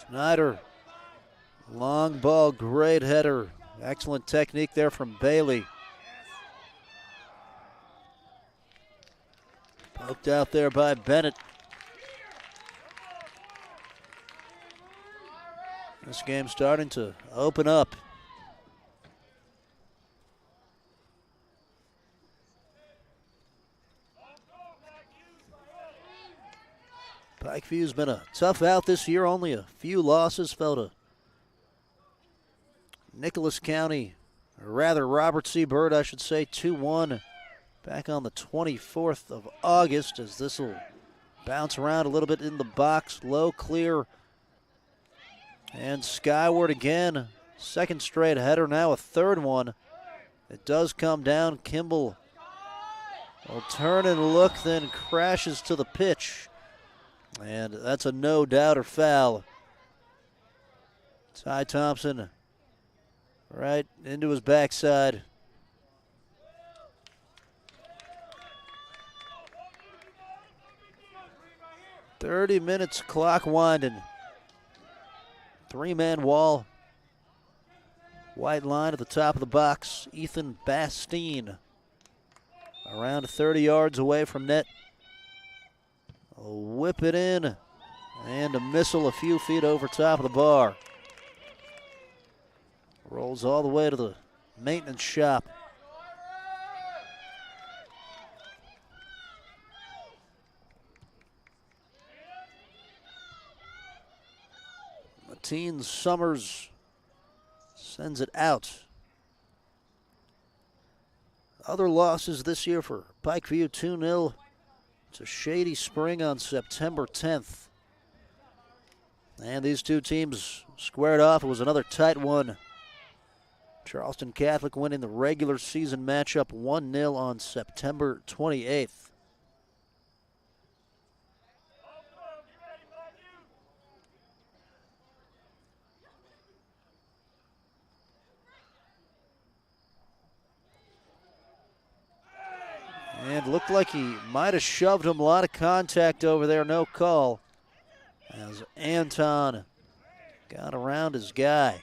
Snyder, long ball, great header. Excellent technique there from Bailey. Poked out there by Bennett. This game's starting to open up. Pikeview's been a tough out this year, only a few losses. Fell to Nicholas County, or rather Robert C. Byrd, I should say, 2-1 back on the 24th of August, as this will bounce around a little bit in the box. Low, clear, and skyward again. Second straight header, now a third one. It does come down. Kimball will turn and look, then crashes to the pitch. And that's a no-doubter foul. Ty Thompson right into his backside. "30 minutes, clock winding. Three-man wall. White line at the top of the box. Ethan Bastine around 30 yards away from net. I'll whip it in, and a missile a few feet over top of the bar. Rolls all the way to the maintenance shop. Mateen Summers sends it out. Other losses this year for Pikeview: 2-0 to Shady Spring on September 10th. And these two teams squared off. It was another tight one. Charleston Catholic winning the regular season matchup 1-0 on September 28th. And looked like he might have shoved him. A lot of contact over there, no call, as Anton got around his guy.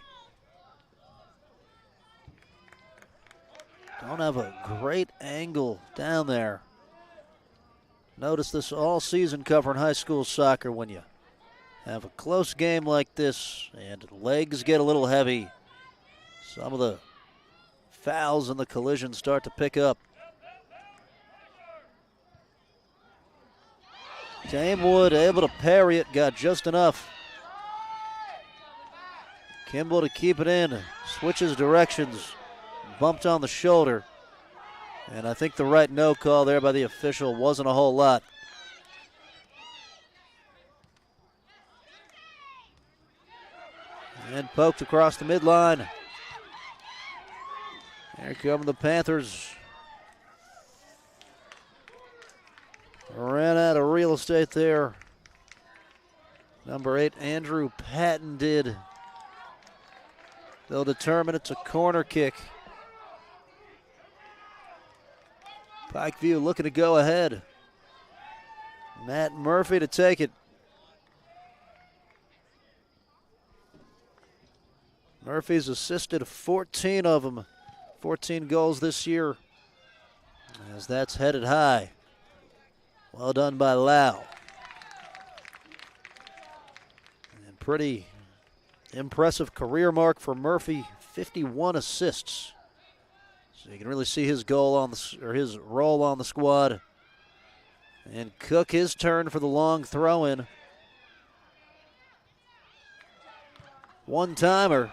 Don't have a great angle down there. Notice this all season covering high school soccer. When you have a close game like this and legs get a little heavy, some of the fouls and the collisions start to pick up. Damewood able to parry it, got just enough. Kimball to keep it in, switches directions, bumped on the shoulder. And I think the right no call there by the official wasn't a whole lot. And poked across the midline. Here come the Panthers. Ran out of real estate there. Number 8, Andrew Patton did. They'll determine it's a corner kick. Pikeview looking to go ahead. Matt Murphy to take it. Murphy's assisted 14 of them. 14 goals this year, as that's headed high. Well done by Lau. And pretty impressive career mark for Murphy, 51 assists. So you can really see his goal on his role on the squad. And Cook his turn for the long throw-in. One-timer.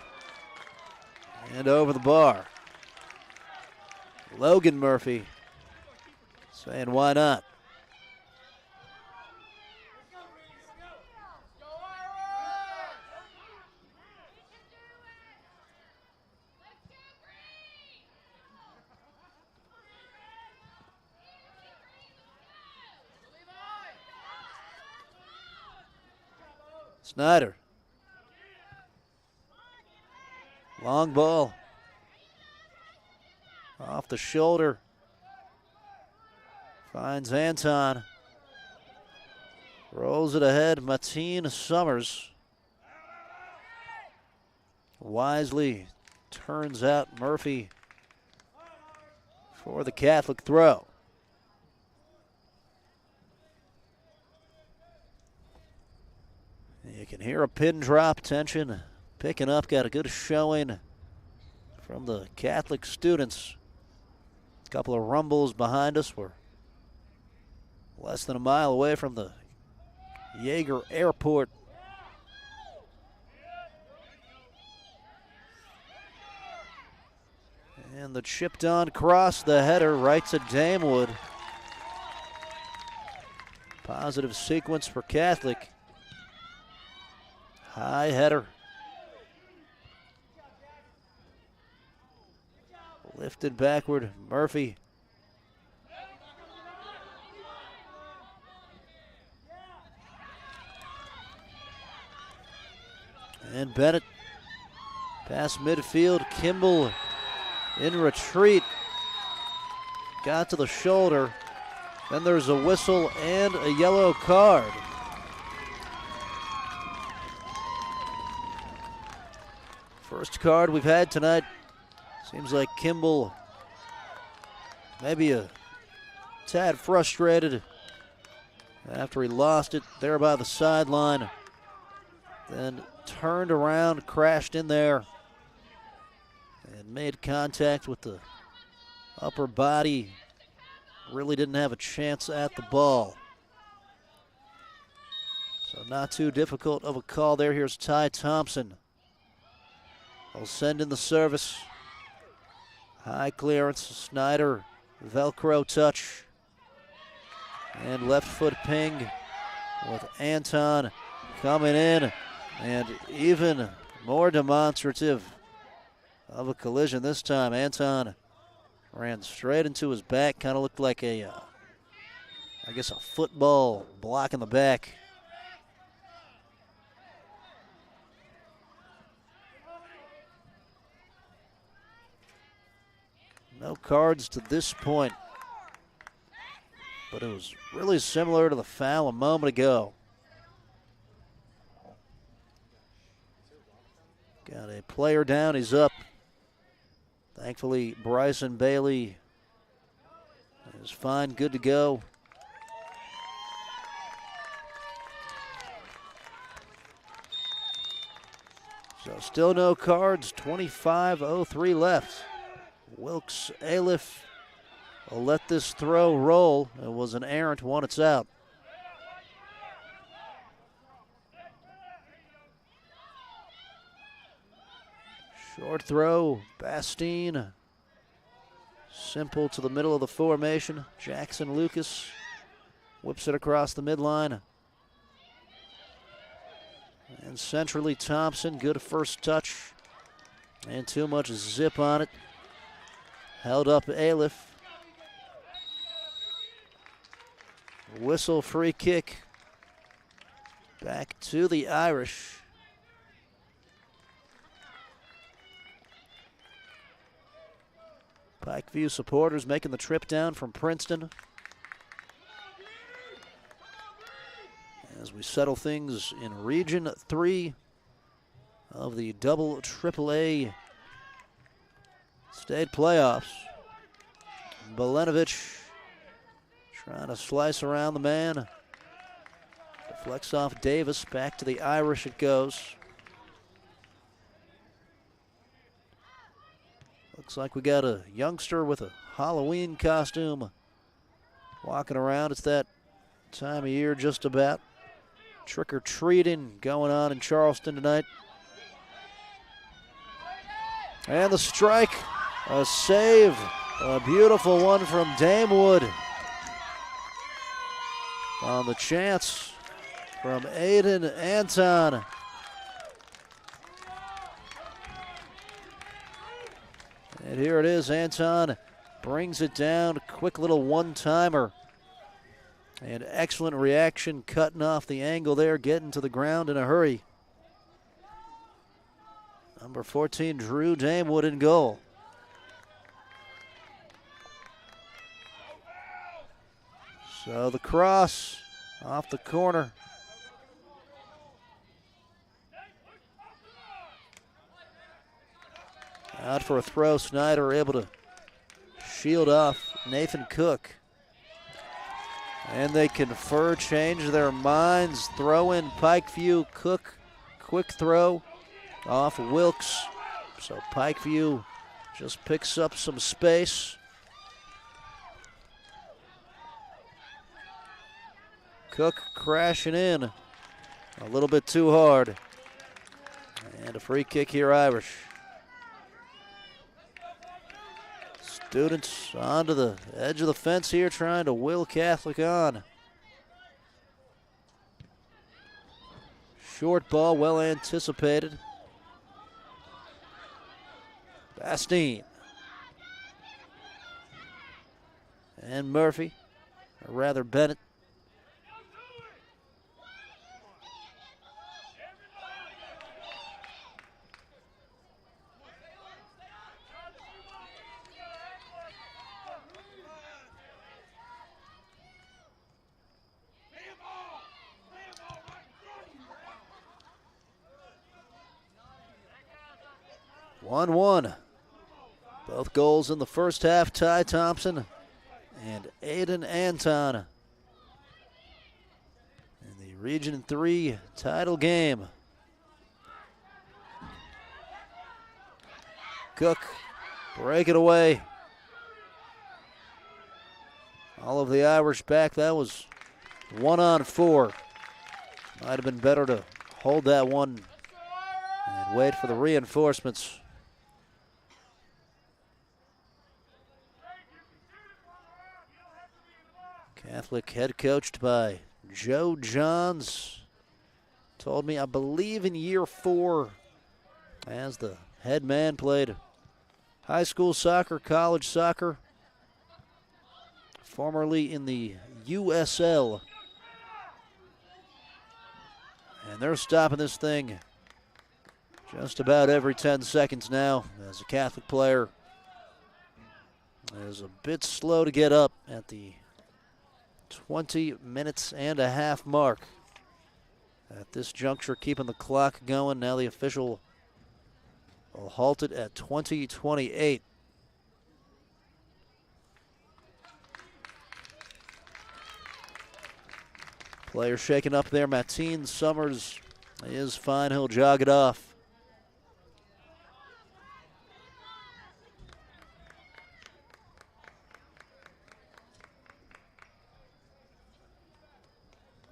And over the bar. Logan Murphy saying why not. Snyder. Long ball. Off the shoulder. Finds Anton. Rolls it ahead. Mateen Summers. Wisely turns out Murphy for the Catholic throw. You can hear a pin drop, tension picking up. Got a good showing from the Catholic students. A couple of rumbles behind us. We're less than a mile away from the Yeager Airport. And the chipped on cross, the header right to Damewood. Positive sequence for Catholic. High header. Lifted backward, Murphy. And Bennett past midfield. Kimball in retreat. Got to the shoulder. Then there's a whistle and a yellow card. First card we've had tonight. Seems like Kimball maybe a tad frustrated after he lost it there by the sideline. Then turned around, crashed in there, and made contact with the upper body. Really didn't have a chance at the ball. So not too difficult of a call there. Here's Ty Thompson. He'll send in the service. High clearance, Snyder, Velcro touch. And left foot ping with Anton coming in. And even more demonstrative of a collision this time. Anton ran straight into his back. Kind of looked like a football block in the back. No cards to this point, but it was really similar to the foul a moment ago. Got a player down, he's up. Thankfully, Bryson Bailey is fine, good to go. So still no cards, 25:03 left. Wilkes Aliff will let this throw roll. It was an errant one, it's out. Short throw, Bastine. Simple to the middle of the formation. Jackson Lucas whips it across the midline. And centrally Thompson, good first touch. And too much zip on it. Held up Aliff. Whistle, free kick. Back to the Irish. Pikeview supporters making the trip down from Princeton. As we settle things in Region 3 of the double AAA state playoffs. Belenovich trying to slice around the man. Deflects off Davis. Back to the Irish it goes. Looks like we got a youngster with a Halloween costume walking around. It's that time of year just about. Trick-or-treating going on in Charleston tonight. And the strike. A save, a beautiful one from Damewood. On the chance from Aiden Anton. And here it is, Anton brings it down, quick little one-timer. And excellent reaction, cutting off the angle there, getting to the ground in a hurry. Number 14, Drew Damewood in goal. So the cross off the corner. Out for a throw, Snyder able to shield off Nathan Cook. And they confer, change their minds, throw in Pikeview. Cook, quick throw off Wilkes. So Pikeview just picks up some space. Cook crashing in a little bit too hard. And a free kick here, Irish. Students onto the edge of the fence here, trying to will Catholic on. Short ball, well anticipated. Bastine. And Murphy, or rather Bennett. 1-1. Both goals in the first half, Ty Thompson and Aiden Anton in the Region 3 title game. Cook, break it away. All of the Irish back. That was 1-on-4. Might have been better to hold that one and wait for the reinforcements. Catholic head coached by Joe Johns. Told me, I believe in year 4, as the head man, played high school soccer, college soccer, formerly in the USL. And they're stopping this thing just about every 10 seconds now, as a Catholic player is a bit slow to get up at the 20 minutes and a half mark. At this juncture, keeping the clock going. Now the official will halt it at 20:28. Player shaking up there. Mateen Summers is fine. He'll jog it off.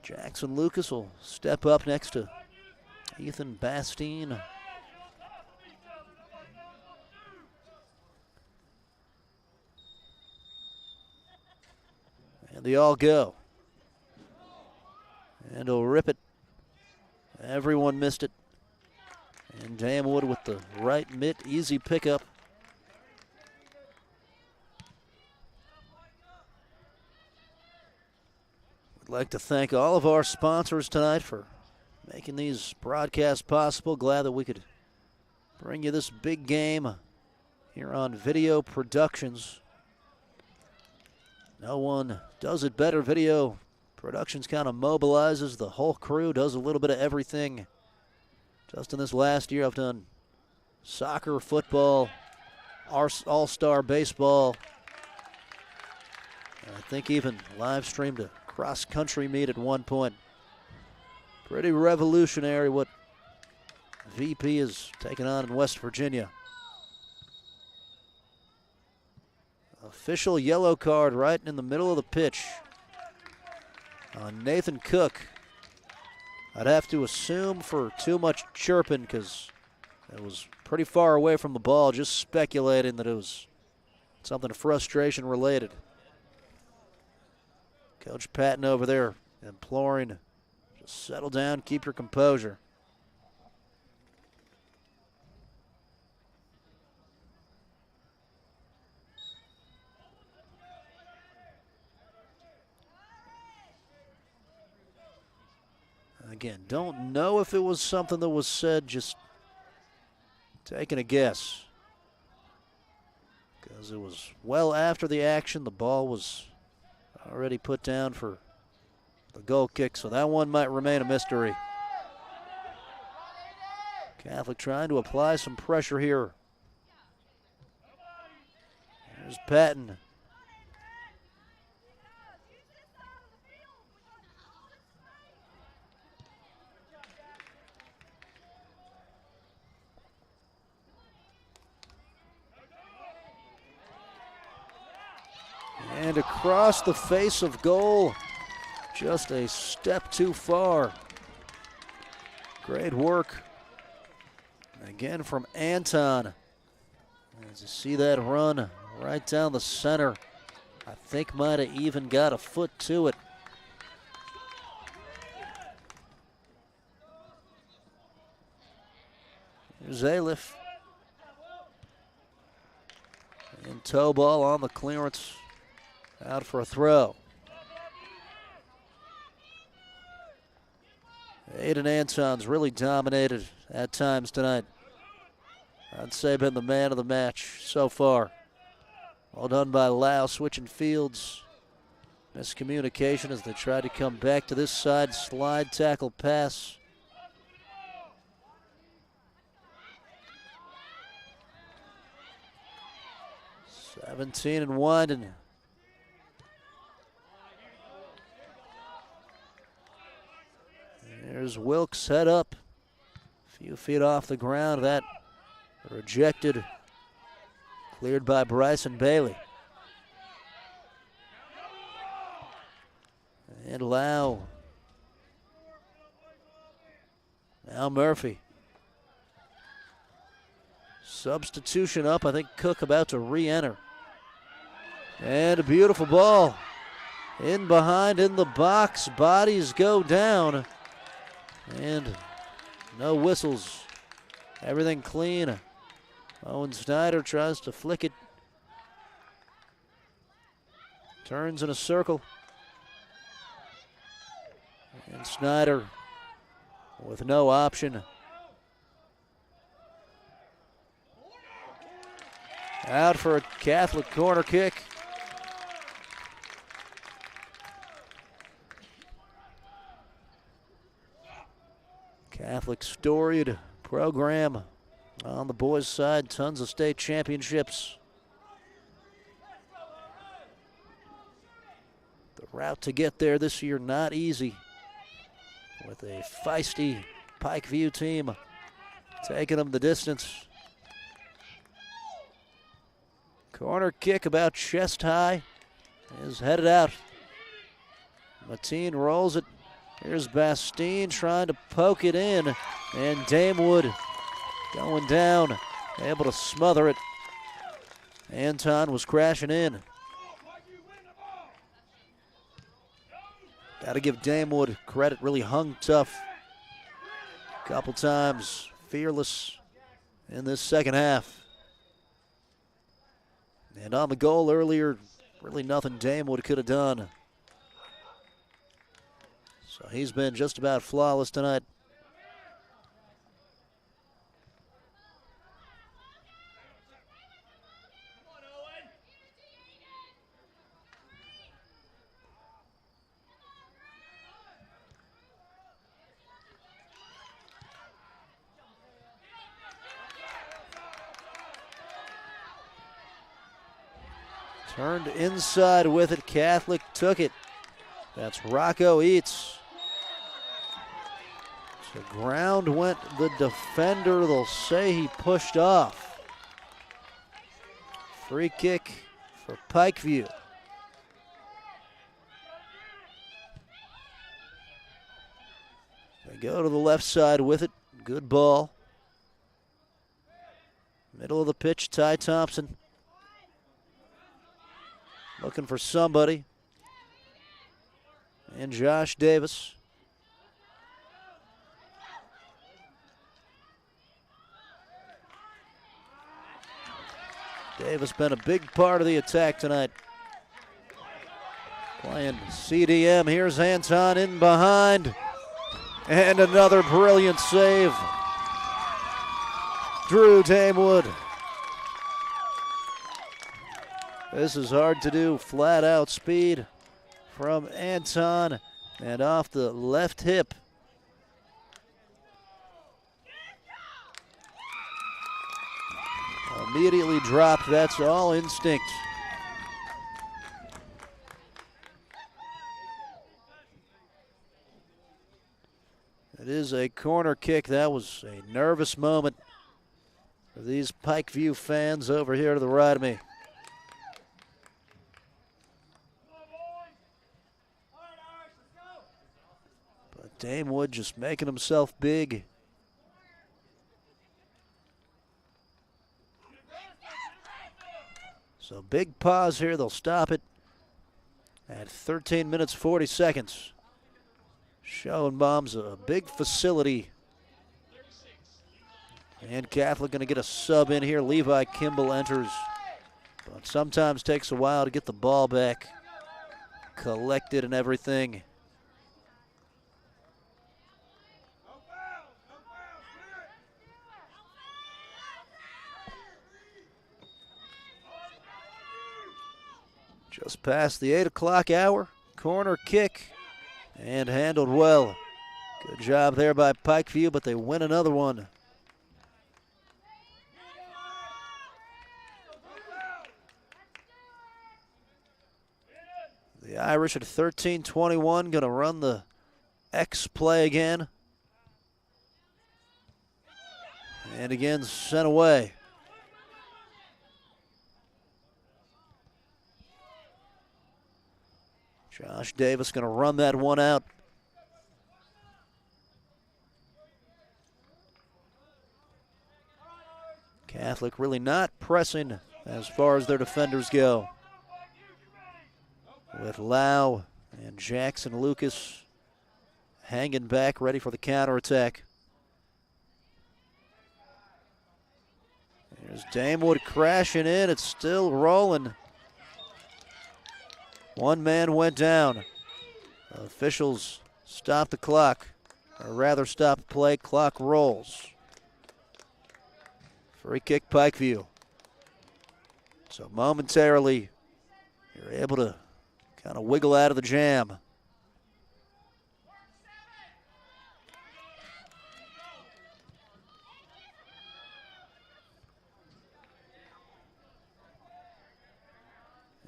Jackson Lucas will step up next to Ethan Bastine. And they all go. And he'll rip it. Everyone missed it. And Damwood with the right mitt, easy pickup. We'd like to thank all of our sponsors tonight for making these broadcasts possible. Glad that we could bring you this big game here on Video Productions. No one does it better. Video Productions kind of mobilizes the whole crew, does a little bit of everything. Just in this last year, I've done soccer, football, all-star baseball. And I think even live streamed a cross-country meet at one point. Pretty revolutionary what VP is taking on in West Virginia. Official yellow card right in the middle of the pitch on Nathan Cook. I'd have to assume for too much chirping because it was pretty far away from the ball, just speculating that it was something frustration related. Coach Patton over there imploring, just settle down, keep your composure. Again, don't know if it was something that was said, just taking a guess. Because it was well after the action, the ball was already put down for the goal kick, so that one might remain a mystery. Catholic trying to apply some pressure here. There's Patton. And across the face of goal, just a step too far. Great work. Again from Anton. As you see that run right down the center, I think might have even got a foot to it. Here's Aliff. And toe ball on the clearance. Out for a throw. Aiden Anton's really dominated at times tonight. I'd say been the man of the match so far. Well done by Lau, switching fields. Miscommunication as they try to come back to this side. Slide tackle pass. 17 and winding. There's Wilkes head up. A few feet off the ground. That rejected. Cleared by Bryson Bailey. And Lau. Now Murphy. Substitution up. I think Cook about to re-enter. And a beautiful ball. In behind, in the box. Bodies go down. And no whistles. Everything clean. Owen Snyder tries to flick it. Turns in a circle. And Snyder with no option. Out for a Catholic corner kick. Catholic storied program on the boys' side. Tons of state championships. The route to get there this year not easy, with a feisty Pikeview team taking them the distance. Corner kick about chest high is headed out. Mateen rolls it. Here's Bastine trying to poke it in, and Damewood going down, able to smother it. Anton was crashing in. Got to give Damewood credit, really hung tough. Couple times, fearless in this second half. And on the goal earlier, really nothing Damewood could have done. So he's been just about flawless tonight. Turned inside with it. Catholic took it. That's Rocco Eats. So ground went the defender. They'll say he pushed off. Free kick for Pikeview. They go to the left side with it. Good ball. Middle of the pitch, Ty Thompson. Looking for somebody. And Josh Davis. Davis been a big part of the attack tonight. Playing CDM. Here's Anton in behind. And another brilliant save. Drew Damewood. This is hard to do. Flat out speed from Anton. And off the left hip. Immediately dropped. That's all instinct. It is a corner kick. That was a nervous moment for these Pikeview fans over here to the right of me. But Damewood just making himself big. So big pause here. They'll stop it at 13 minutes, 40 seconds. Schoenbaum's a big facility. And Catholic going to get a sub in here. Levi Kimball enters. But sometimes takes a while to get the ball back collected and everything. Just past the 8 o'clock hour. Corner kick and handled well. Good job there by Pikeview, but they win another one. The Irish at 13-21, going to run the X play again. And again, sent away. Josh Davis going to run that one out. Catholic really not pressing as far as their defenders go, with Lau and Jackson Lucas hanging back, ready for the counterattack. There's Damewood crashing in. It's still rolling. One man went down. Officials stop the clock, or rather stop play. Clock rolls. Free kick, Pikeview. So momentarily, you're able to kind of wiggle out of the jam.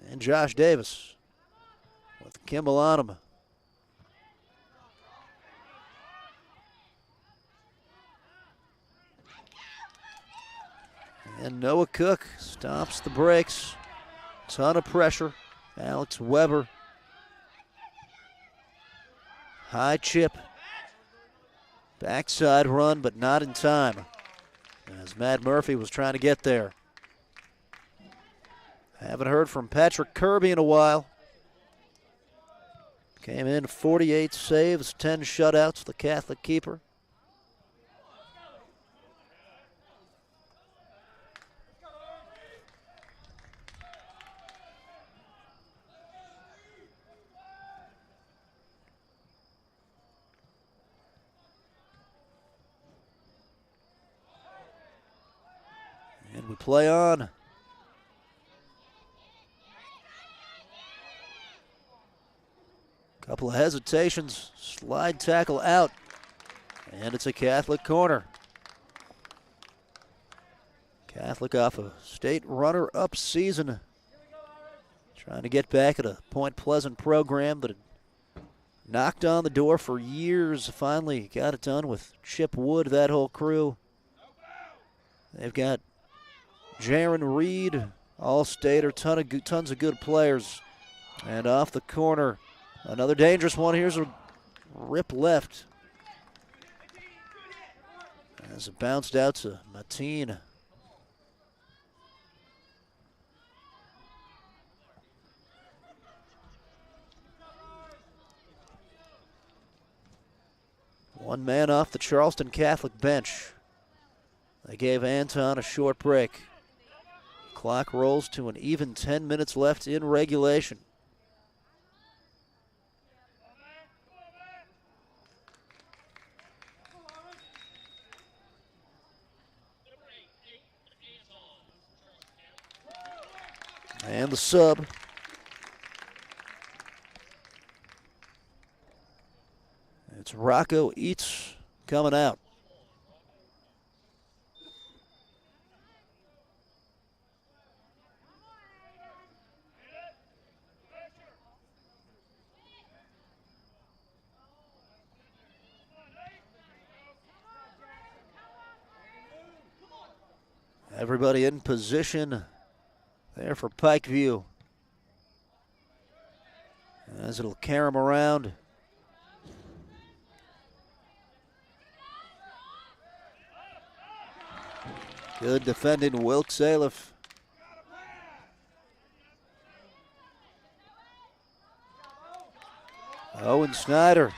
And Josh Davis with Kimball on him. And Noah Cook stops the brakes. Ton of pressure. Alex Weber. High chip. Backside run, but not in time, as Matt Murphy was trying to get there. Haven't heard from Patrick Kirby in a while. Came in 48 saves, 10 shutouts, the Catholic keeper. And we play on. Couple of hesitations, slide tackle out, and it's a Catholic corner. Catholic off a state runner-up season, trying to get back at a Point Pleasant program that had knocked on the door for years. Finally got it done with Chip Wood, that whole crew. They've got Jaron Reed, all-stater, tons of good players. And off the corner, another dangerous one. Here's a rip left, as it bounced out to Mateen. One man off the Charleston Catholic bench. They gave Anton a short break. Clock rolls to an even 10 minutes left in regulation. And the sub. It's Rocco Eats coming out. Everybody in position there for Pikeview, as it'll carry him around. Good defending, Wilkes Aliff. Owen Snyder.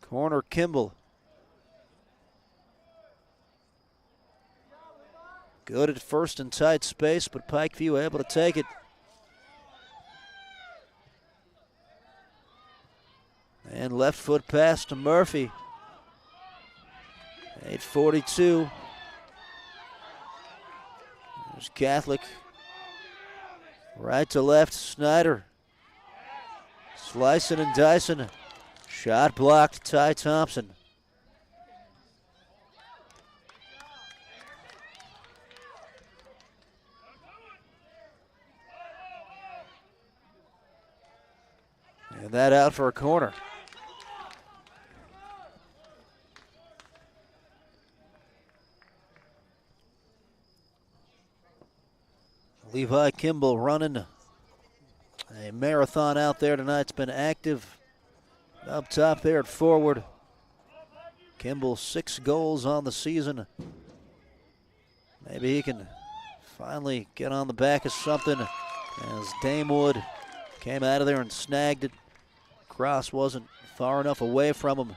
Corner Kimball. Good at first in tight space, but Pikeview able to take it. And left foot pass to Murphy. 8:42. There's Catholic. Right to left, Snyder. Slicing and dicing. Shot blocked, Ty Thompson. And that out for a corner. Levi Kimball running a marathon out there tonight. It's been active up top there at forward. Kimball 6 goals on the season. Maybe he can finally get on the back of something as Damewood came out of there and snagged it. Cross wasn't far enough away from him.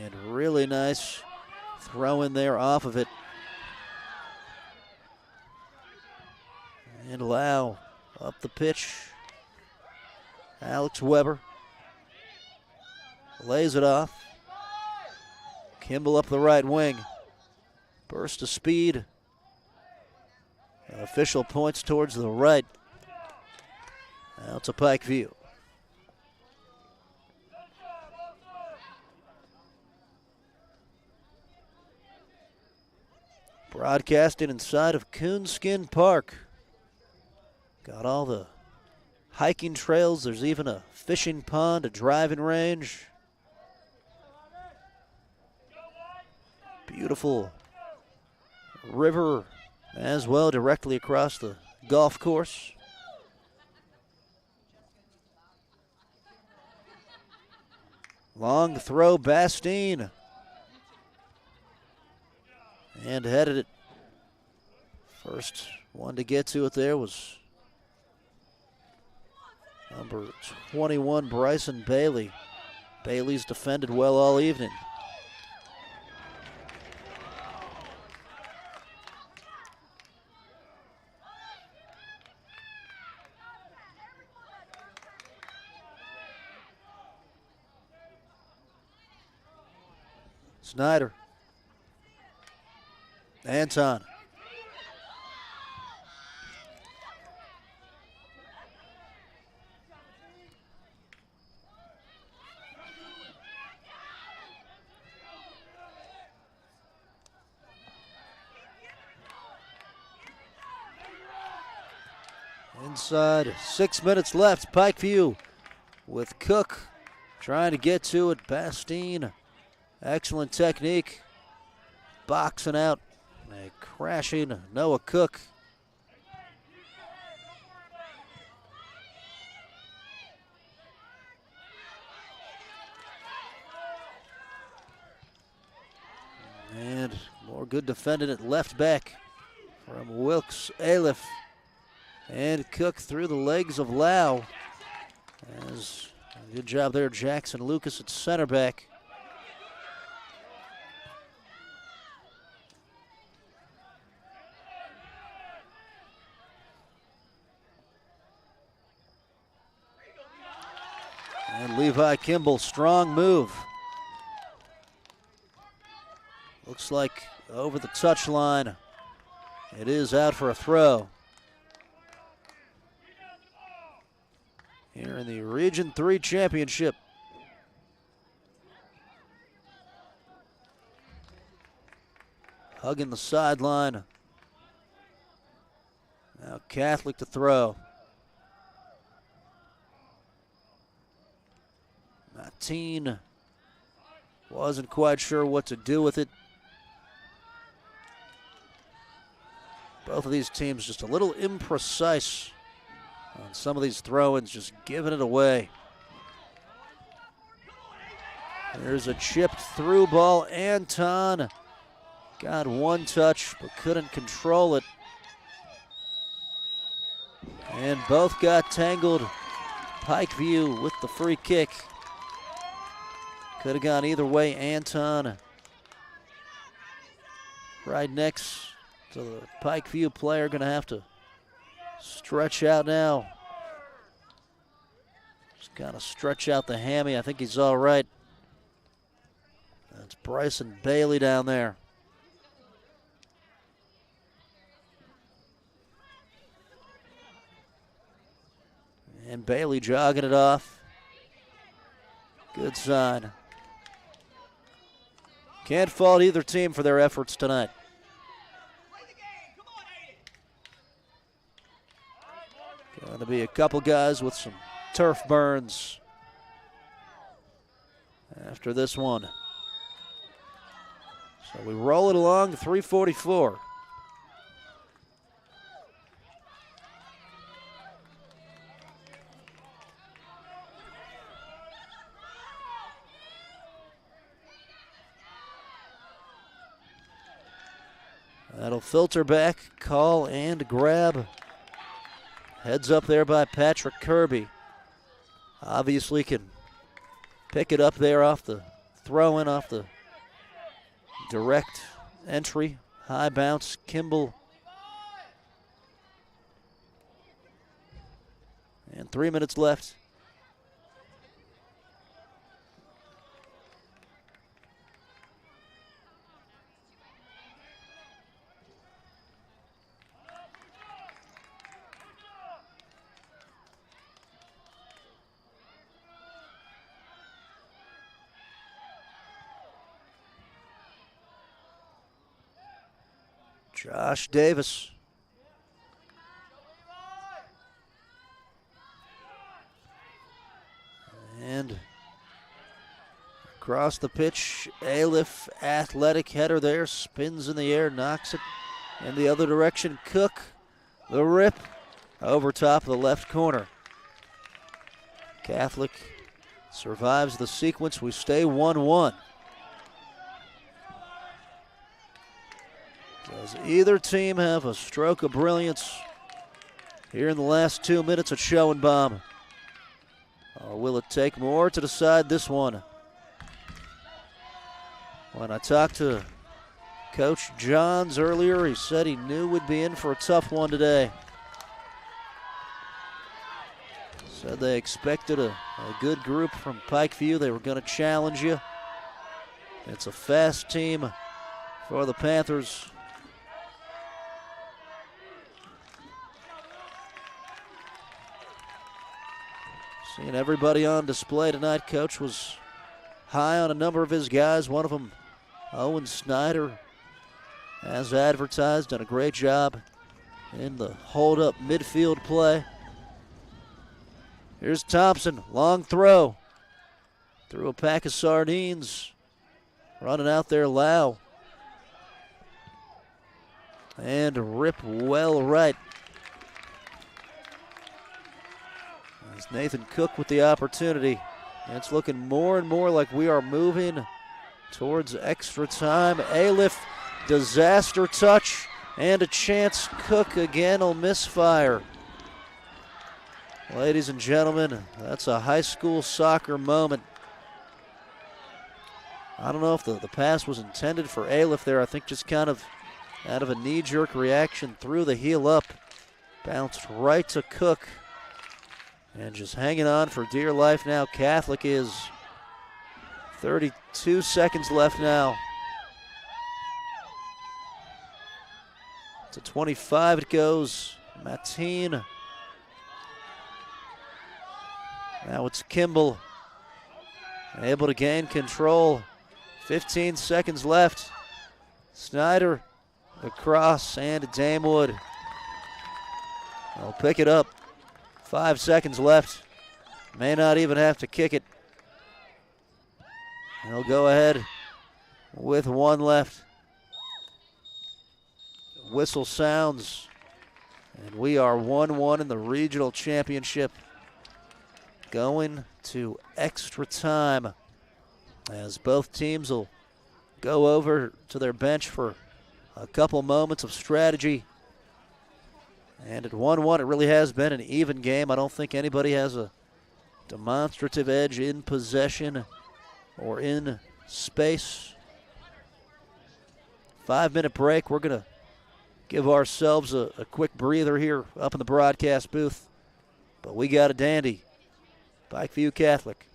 And really nice throw in there off of it. And Lau up the pitch. Alex Weber lays it off. Kimball up the right wing. Burst of speed. Official points towards the right. Out to Pikeview. Broadcasting inside of Coonskin Park. Got all the hiking trails. There's even a fishing pond, a driving range. Beautiful river as well directly across the golf course. Long throw, Bastine. And headed it. First one to get to it there was number 21, Bryson Bailey. Bailey's defended well all evening. Snyder. Anton. Inside, 6 minutes left. Pikeview with Cook trying to get to it. Bastine, excellent technique. Boxing out, a crashing Noah Cook. And more good defending at left back from Wilkes Aliff. And Cook through the legs of Lau. As good job there, Jackson Lucas at center back. And Levi Kimball, strong move. Looks like over the touchline. It is out for a throw. Here in the Region 3 Championship. Hugging the sideline. Now Catholic to throw. Mateen wasn't quite sure what to do with it. Both of these teams just a little imprecise on some of these throw-ins, just giving it away. There's a chipped through ball. Anton got one touch but couldn't control it. And both got tangled. Pikeview with the free kick. Could have gone either way. Anton right next to the Pikeview player, going to have to stretch out now. Just got to stretch out the hammy. I think he's all right. That's Bryson Bailey down there. And Bailey jogging it off. Good sign. Can't fault either team for their efforts tonight. Going to be a couple guys with some turf burns after this one. So we roll it along to 3:44. That'll filter back, call and grab. Heads up there by Patrick Kirby. Obviously can pick it up there off the throw-in, off the direct entry. High bounce, Kimball. And 3 minutes left. Josh Davis. And across the pitch, Aliff, athletic header there, spins in the air, knocks it in the other direction. Cook, the rip, over top of the left corner. Catholic survives the sequence. We stay 1-1. Does either team have a stroke of brilliance here in the last 2 minutes at Schoenbaum? Or will it take more to decide this one? When I talked to Coach Johns earlier, he said he knew we'd be in for a tough one today. Said they expected a good group from Pikeview. They were going to challenge you. It's a fast team for the Panthers. Seeing everybody on display tonight. Coach was high on a number of his guys. One of them, Owen Snyder, as advertised, done a great job in the hold-up midfield play. Here's Thompson, long throw. Through a pack of sardines. Running out there, Lau. And rip well right. As Nathan Cook with the opportunity. And it's looking more and more like we are moving towards extra time. Aliff, disaster touch, and a chance. Cook again will misfire. Ladies and gentlemen, that's a high school soccer moment. I don't know if the pass was intended for Aliff there. I think just kind of out of a knee-jerk reaction, threw the heel up. Bounced right to Cook. And just hanging on for dear life now. Catholic is 32 seconds left now. To 25 it goes. Mateen. Now it's Kimball. Able to gain control. 15 seconds left. Snyder across and Damewood. They'll pick it up. 5 seconds left. May not even have to kick it. They'll go ahead with 1 left. Whistle sounds. And we are 1-1 in the regional championship. Going to extra time as both teams will go over to their bench for a couple moments of strategy. And at 1-1, it really has been an even game. I don't think anybody has a demonstrative edge in possession or in space. 5-minute break. We're going to give ourselves a quick breather here up in the broadcast booth. But we got a dandy. Pikeview Catholic.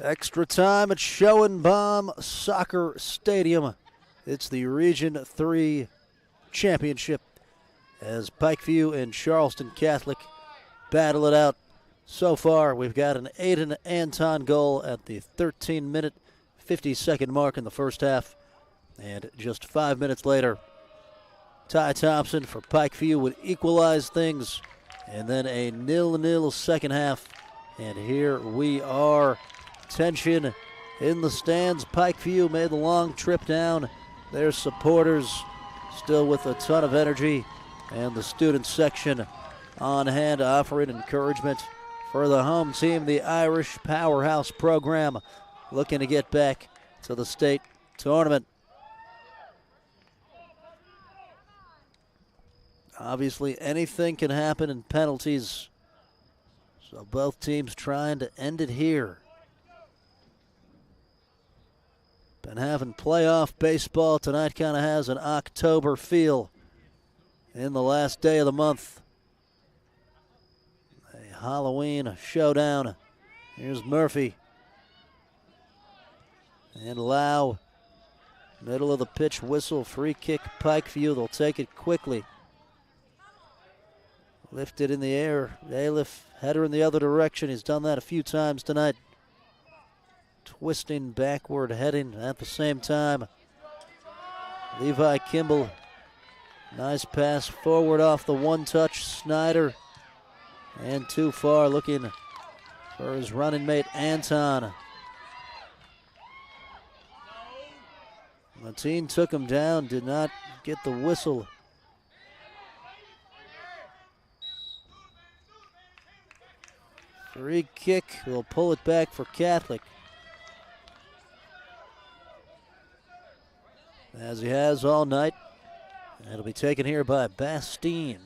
Extra time at Schoenbaum Soccer Stadium. It's the Region 3 Championship as Pikeview and Charleston Catholic battle it out. So far, we've got an Aiden Anton goal at the 13-minute, 50-second mark in the first half. And just 5 minutes later, Ty Thompson for Pikeview would equalize things. And then a 0-0 second half. And here we are. Tension in the stands. Pikeview made the long trip down. Their supporters still with a ton of energy. And the student section on hand offering encouragement for the home team, the Irish Powerhouse program, looking to get back to the state tournament. Obviously, anything can happen in penalties, so both teams trying to end it here. Been having playoff baseball tonight, kind of has an October feel in the last day of the month. A Halloween showdown. Here's Murphy. And Lau, middle of the pitch whistle, free kick, Pikeview. They'll take it quickly. Lifted in the air. Aliff, header in the other direction. He's done that a few times tonight. Twisting backward, heading at the same time. Levi Kimball. Nice pass forward off the one-touch. Snyder. And too far, looking for his running mate, Anton. Mateen took him down, did not get the whistle. Free kick, will pull it back for Catholic. As he has all night. And it'll be taken here by Bastine.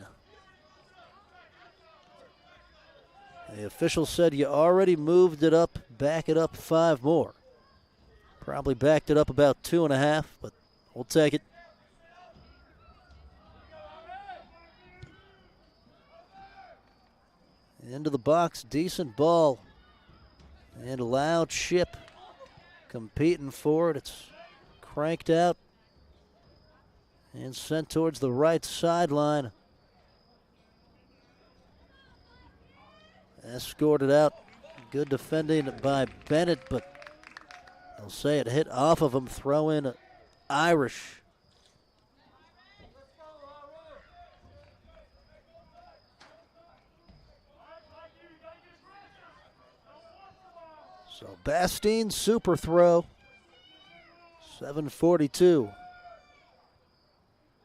The official said you already moved it up, back it up 5 more. Probably backed it up about 2.5, but we'll take it. Into the box, decent ball. And a loud chip competing for it. It's cranked out and sent towards the right sideline. Escorted out. Good defending by Bennett, but they'll say it hit off of him. Throw in Irish. So Bastine super throw. 7:42.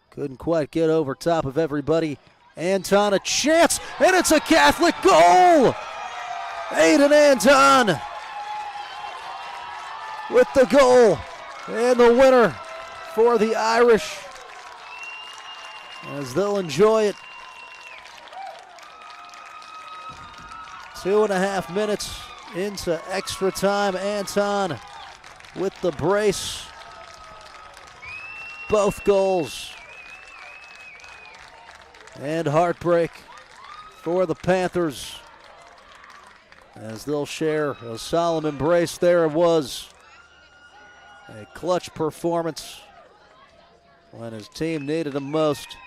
Couldn't quite get over top of everybody. Anton a chance, and it's a Catholic goal! Aiden Anton with the goal, and the winner for the Irish, as they'll enjoy it. 2.5 minutes into extra time. Anton with the brace. Both goals. And heartbreak for the Panthers, as they'll share a solemn embrace. There it was. A clutch performance when his team needed him most.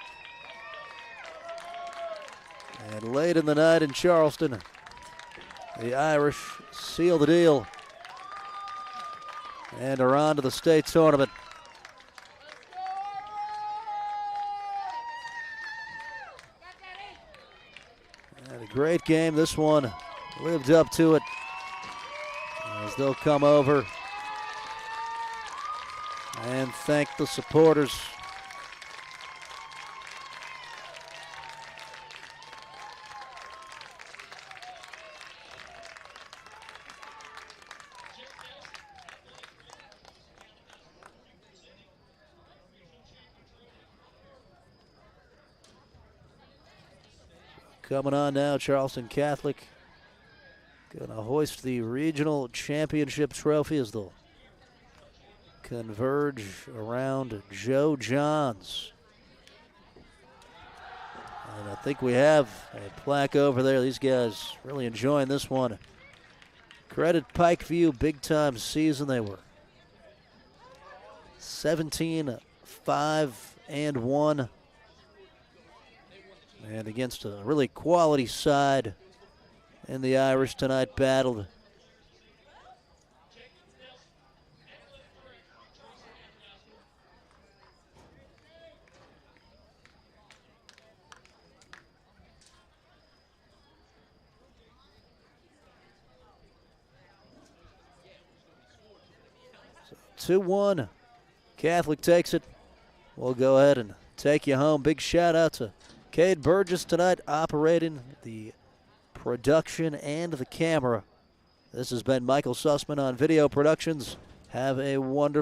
And late in the night in Charleston, the Irish seal the deal and are on to the state tournament. And a great game. This one lived up to it, as they'll come over and thank the supporters. Coming on now, Charleston Catholic gonna hoist the regional championship trophy as they'll converge around Joe Johns. And I think we have a plaque over there. These guys really enjoying this one. Credit Pikeview, big-time season. They were 17-5-1. And against a really quality side in the Irish tonight, battled. So 2-1. Catholic takes it. We'll go ahead and take you home. Big shout out to Cade Burgess tonight, operating the production and the camera. This has been Michael Sussman on Video Productions. Have a wonderful